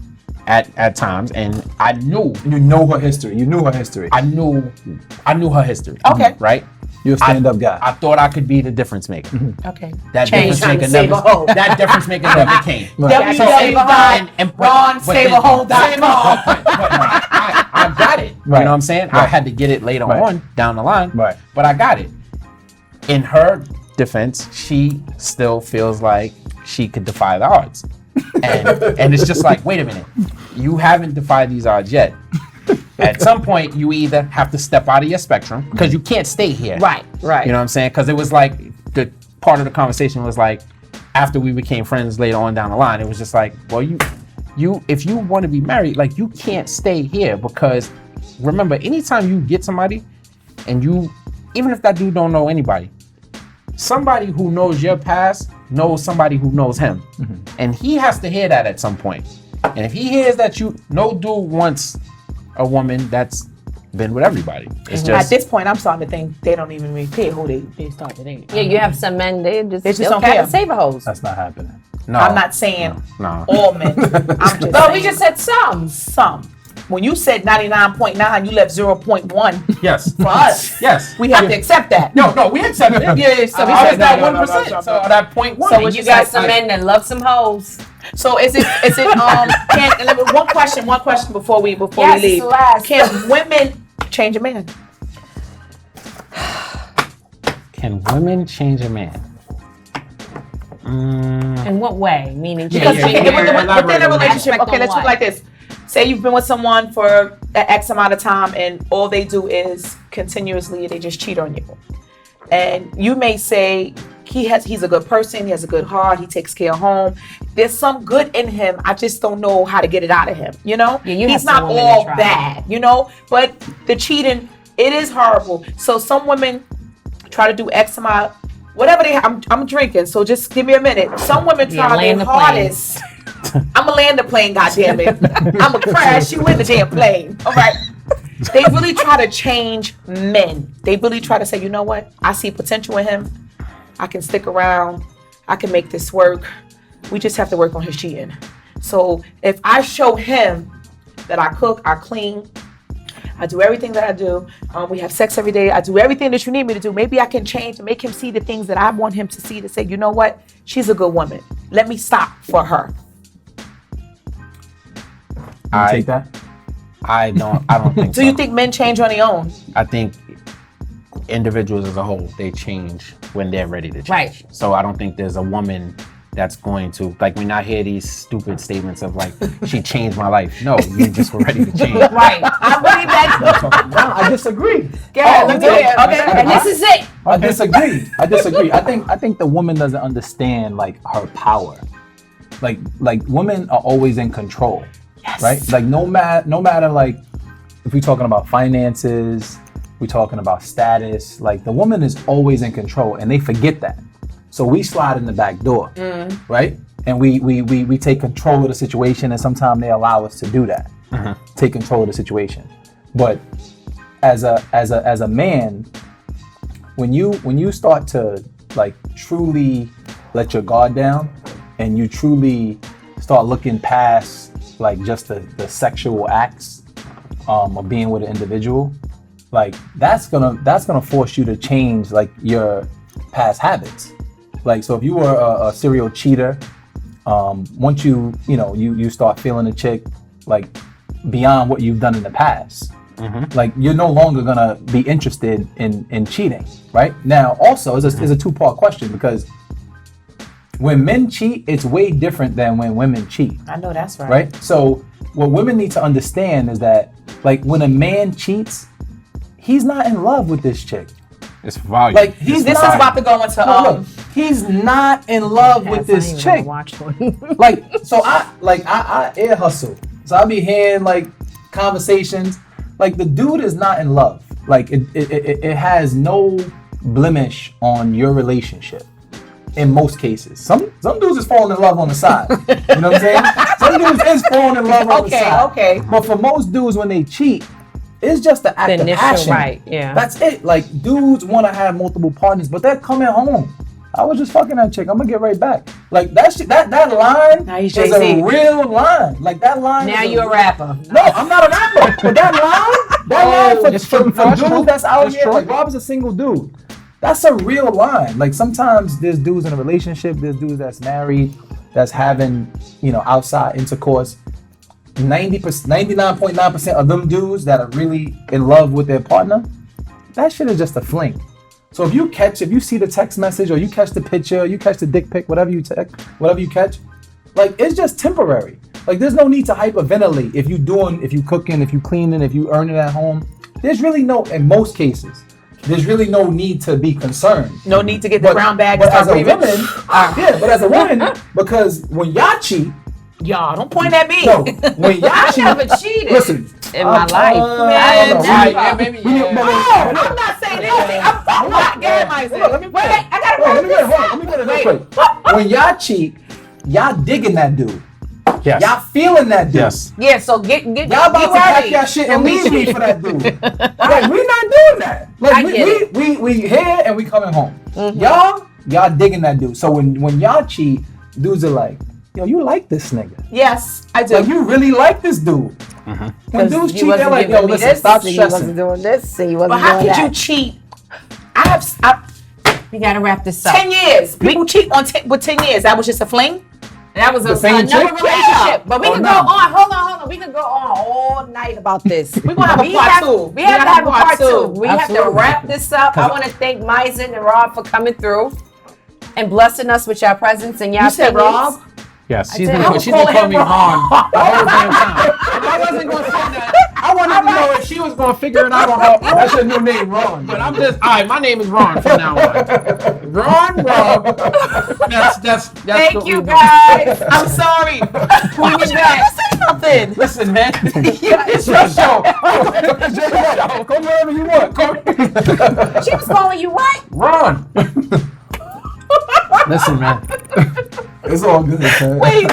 [SPEAKER 3] at times, and I knew
[SPEAKER 4] You know her history. You knew her history.
[SPEAKER 3] I knew her history.
[SPEAKER 2] Okay.
[SPEAKER 3] Right.
[SPEAKER 4] You're a stand-up guy.
[SPEAKER 3] I thought I could be the difference maker.
[SPEAKER 2] Okay.
[SPEAKER 3] That
[SPEAKER 1] Change.
[SPEAKER 3] difference maker
[SPEAKER 1] Save a hoe.
[SPEAKER 3] never. That difference maker never came.
[SPEAKER 2] www.ronsaveaho.com.
[SPEAKER 3] I got it.
[SPEAKER 4] Right.
[SPEAKER 3] You know what I'm saying? I
[SPEAKER 4] Right.
[SPEAKER 3] had to get it later
[SPEAKER 4] Right.
[SPEAKER 3] on down the line.
[SPEAKER 4] Right.
[SPEAKER 3] But I got it. In her defense, she still feels like she could defy the odds. And it's just like, wait a minute. You haven't defied these odds yet. At some point, you either have to step out of your spectrum because you can't stay here.
[SPEAKER 1] Right.
[SPEAKER 3] You know what I'm saying? Because it was like the part of the conversation was like, after we became friends later on down the line, it was just like, well, you if you want to be married, like you can't stay here because remember, anytime you get somebody and you, even if that dude don't know anybody, somebody who knows your past knows somebody who knows him. And he has to hear that at some point. And if he hears that no dude wants a woman that's been with everybody. It's
[SPEAKER 2] At
[SPEAKER 3] just,
[SPEAKER 2] this point, I'm starting to think they don't even really care who they start to date.
[SPEAKER 1] Yeah, you have some men, they just
[SPEAKER 2] don't
[SPEAKER 1] care.
[SPEAKER 2] care.
[SPEAKER 1] Save a hose.
[SPEAKER 5] That's not happening.
[SPEAKER 3] no.
[SPEAKER 2] I'm not saying
[SPEAKER 3] No.
[SPEAKER 2] all men. I'm just
[SPEAKER 1] No,
[SPEAKER 2] saying
[SPEAKER 1] we just said some.
[SPEAKER 2] some. When you said 99.9, you left 0.1
[SPEAKER 3] Yes.
[SPEAKER 2] for us.
[SPEAKER 3] Yes.
[SPEAKER 2] We have to accept that.
[SPEAKER 3] No, we accept it.
[SPEAKER 2] Yeah, so we
[SPEAKER 3] I
[SPEAKER 2] said
[SPEAKER 3] was that
[SPEAKER 2] no,
[SPEAKER 3] 1%. So that 0.1.
[SPEAKER 2] So
[SPEAKER 1] And
[SPEAKER 2] what
[SPEAKER 1] you got some
[SPEAKER 2] I-
[SPEAKER 1] men that love some hoes.
[SPEAKER 2] So is it one question before we
[SPEAKER 1] Yes,
[SPEAKER 2] leave.
[SPEAKER 1] it's the last.
[SPEAKER 2] Can women change a man?
[SPEAKER 3] Can women change a man?
[SPEAKER 1] In what way? Meaning,
[SPEAKER 2] Because
[SPEAKER 3] yeah,
[SPEAKER 2] within
[SPEAKER 3] elaborate
[SPEAKER 2] a
[SPEAKER 3] on that.
[SPEAKER 2] relationship, okay,
[SPEAKER 1] Aspect
[SPEAKER 2] let's
[SPEAKER 1] on
[SPEAKER 2] put it
[SPEAKER 1] what?
[SPEAKER 2] like this. Say you've been with someone for an X amount of time and all they do is continuously, they just cheat on you. And you may say, he's a good person, he has a good heart, he takes care of home. There's some good in him. I just don't know how to get it out of him, you know?
[SPEAKER 1] Yeah, you
[SPEAKER 2] he's
[SPEAKER 1] have some
[SPEAKER 2] not
[SPEAKER 1] women
[SPEAKER 2] all
[SPEAKER 1] that try.
[SPEAKER 2] bad, you know? But the cheating, it is horrible. So some women try to do X amount, whatever I'm drinking, so just give me a minute. Some women
[SPEAKER 1] Yeah,
[SPEAKER 2] try
[SPEAKER 1] land
[SPEAKER 2] their
[SPEAKER 1] the plane.
[SPEAKER 2] hardest. I'm gonna land the plane, goddammit. I'm gonna crash you in the damn plane. All right. They really try to change men. They really try to say, you know what? I see potential in him. I can stick around. I can make this work. We just have to work on his cheating. So if I show him that I cook, I clean, I do everything that I do. We have sex every day. I do everything that you need me to do. Maybe I can change and make him see the things that I want him to see to say, you know what? She's a good woman. Let me stop for her.
[SPEAKER 5] You take that?
[SPEAKER 3] I don't think so.
[SPEAKER 2] Do you think men change on their own?
[SPEAKER 3] I think individuals as a whole, they change when they're ready to change.
[SPEAKER 1] Right.
[SPEAKER 3] So I don't think there's a woman that's going to, like, when I hear these stupid statements of like, she changed my life. No, you just were ready to change.
[SPEAKER 1] Right. I believe that.
[SPEAKER 4] No, I disagree.
[SPEAKER 2] Yeah, let me hear it.
[SPEAKER 1] Okay. And this is it.
[SPEAKER 5] I disagree. I think the woman doesn't understand like her power. Like women are always in control.
[SPEAKER 2] Yes.
[SPEAKER 5] Right? Like no matter like if we're talking about finances, we're talking about status, like the woman is always in control and they forget that. So we slide in the back door, right? And we take control of the situation, and sometimes they allow us to do that. Take control of the situation. But as a man, when you start to like truly let your guard down and you truly start looking past like just the sexual acts of being with an individual, like that's gonna force you to change like your past habits. Like, so if you were a serial cheater, once you start feeling a chick like beyond what you've done in the past, like you're no longer gonna be interested in cheating, right? Now, also, it's a two-part question because when men cheat, it's way different than when women cheat.
[SPEAKER 2] I know that's right.
[SPEAKER 5] Right? So what women need to understand is that like when a man cheats, he's not in love with this chick. It's volume.
[SPEAKER 4] Like
[SPEAKER 2] This is
[SPEAKER 4] not-
[SPEAKER 2] about to go into
[SPEAKER 4] Look, he's not in love with
[SPEAKER 1] Yes, I
[SPEAKER 4] this
[SPEAKER 1] ain't even
[SPEAKER 4] chick.
[SPEAKER 1] gonna watch one.
[SPEAKER 4] I ear hustle. So I be hearing like conversations. Like the dude is not in love. Like it has no blemish on your relationship. In most cases, some dudes is falling in love on the side. You know what I'm saying? Some dudes is falling in love on the side.
[SPEAKER 2] Okay.
[SPEAKER 4] But for most dudes, when they cheat, it's just the act
[SPEAKER 1] The
[SPEAKER 4] of
[SPEAKER 1] initial,
[SPEAKER 4] passion.
[SPEAKER 1] right, yeah.
[SPEAKER 4] That's it. Like dudes want to have multiple partners, but they're coming home. I was just fucking that chick. I'm gonna get right back. Like that shit. That line
[SPEAKER 2] Now he's
[SPEAKER 4] is
[SPEAKER 2] Jay-Z.
[SPEAKER 4] a real line. Like that line.
[SPEAKER 2] Now
[SPEAKER 4] is
[SPEAKER 2] you a rapper.
[SPEAKER 4] No, I'm not a rapper. But that line
[SPEAKER 5] it's
[SPEAKER 4] for
[SPEAKER 5] true. It's
[SPEAKER 4] dudes
[SPEAKER 5] true.
[SPEAKER 4] that's out
[SPEAKER 5] It's
[SPEAKER 4] here,
[SPEAKER 5] true.
[SPEAKER 4] like Rob is a single dude. That's a real line. Like sometimes there's dudes in a relationship, there's dudes that's married, that's having, outside intercourse. 99.9% of them dudes that are really in love with their partner, that shit is just a fling. So if you see the text message or you catch the picture, you catch the dick pic, whatever you catch, like it's just temporary. Like there's no need to hyperventilate if you cooking, if you cleaning, if you earning at home. There's really in most cases, there's really no need to be concerned.
[SPEAKER 2] No need to get the brown bag and
[SPEAKER 4] But as
[SPEAKER 2] start
[SPEAKER 4] a
[SPEAKER 2] breathing.
[SPEAKER 4] woman, but as a woman, because when y'all cheat,
[SPEAKER 2] Y'all, don't point at me.
[SPEAKER 4] no, when y'all
[SPEAKER 1] I
[SPEAKER 4] cheat,
[SPEAKER 1] never cheated
[SPEAKER 4] listen,
[SPEAKER 1] in my life.
[SPEAKER 4] I don't know.
[SPEAKER 2] Man,
[SPEAKER 3] Yeah, maybe.
[SPEAKER 2] I'm not saying anything. I'm not getting myself.
[SPEAKER 4] Let me
[SPEAKER 2] Wait, I gotta
[SPEAKER 4] Let me
[SPEAKER 2] prove
[SPEAKER 4] get it. Let me get it real quick. When y'all cheat, y'all digging that dude.
[SPEAKER 5] Yes.
[SPEAKER 4] Y'all feeling that dude.
[SPEAKER 5] Yes.
[SPEAKER 2] Yeah, so get
[SPEAKER 4] Y'all about to pack y'all shit and leave me for that dude. Like we not doing that.
[SPEAKER 2] I
[SPEAKER 4] Like
[SPEAKER 2] get
[SPEAKER 4] we here and we coming home. Y'all digging that dude. So when y'all cheat, dudes are like, yo, you like this nigga.
[SPEAKER 2] Yes, I do.
[SPEAKER 4] Like you really like this dude. When dudes cheat, they're like, yo, listen, stop
[SPEAKER 1] He wasn't
[SPEAKER 4] stressing.
[SPEAKER 1] doing this. He wasn't
[SPEAKER 2] But how
[SPEAKER 1] doing
[SPEAKER 2] could you
[SPEAKER 1] that.
[SPEAKER 2] cheat? I
[SPEAKER 1] We gotta wrap this up.
[SPEAKER 2] 10 years. People cheat with 10 years. That was just a fling?
[SPEAKER 1] That was
[SPEAKER 4] The same
[SPEAKER 1] another
[SPEAKER 4] chick?
[SPEAKER 1] relationship. But we
[SPEAKER 4] Oh,
[SPEAKER 1] can
[SPEAKER 4] no.
[SPEAKER 1] go on. Hold on. We can go on all night about this.
[SPEAKER 2] We're gonna have a part two.
[SPEAKER 1] We have to have a part two. We have to
[SPEAKER 4] Absolutely.
[SPEAKER 1] wrap this up. I want to thank Misen and Rob for coming through and blessing us with your presence and your
[SPEAKER 2] You said
[SPEAKER 1] opinions.
[SPEAKER 2] Rob?
[SPEAKER 5] Yes.
[SPEAKER 3] She's
[SPEAKER 1] did.
[SPEAKER 3] been
[SPEAKER 1] I
[SPEAKER 3] she's
[SPEAKER 2] was
[SPEAKER 3] been calling me
[SPEAKER 2] calling him
[SPEAKER 3] Ron the whole damn time. If I wasn't gonna say that, I wanted to know if she was gonna figure it out on her. That's your new name, Ron. But I'm just alright. My name is Ron from now on. Ron, Rob. That's.
[SPEAKER 1] Thank
[SPEAKER 3] what
[SPEAKER 1] you
[SPEAKER 3] we do.
[SPEAKER 1] guys.
[SPEAKER 2] I'm sorry.
[SPEAKER 1] We'll be back.
[SPEAKER 2] Say something.
[SPEAKER 3] Listen, man.
[SPEAKER 4] It's your show. Come wherever you want. Come.
[SPEAKER 1] She was calling you what?
[SPEAKER 3] Ron. Listen, man.
[SPEAKER 4] It's all good, man.
[SPEAKER 2] Wait,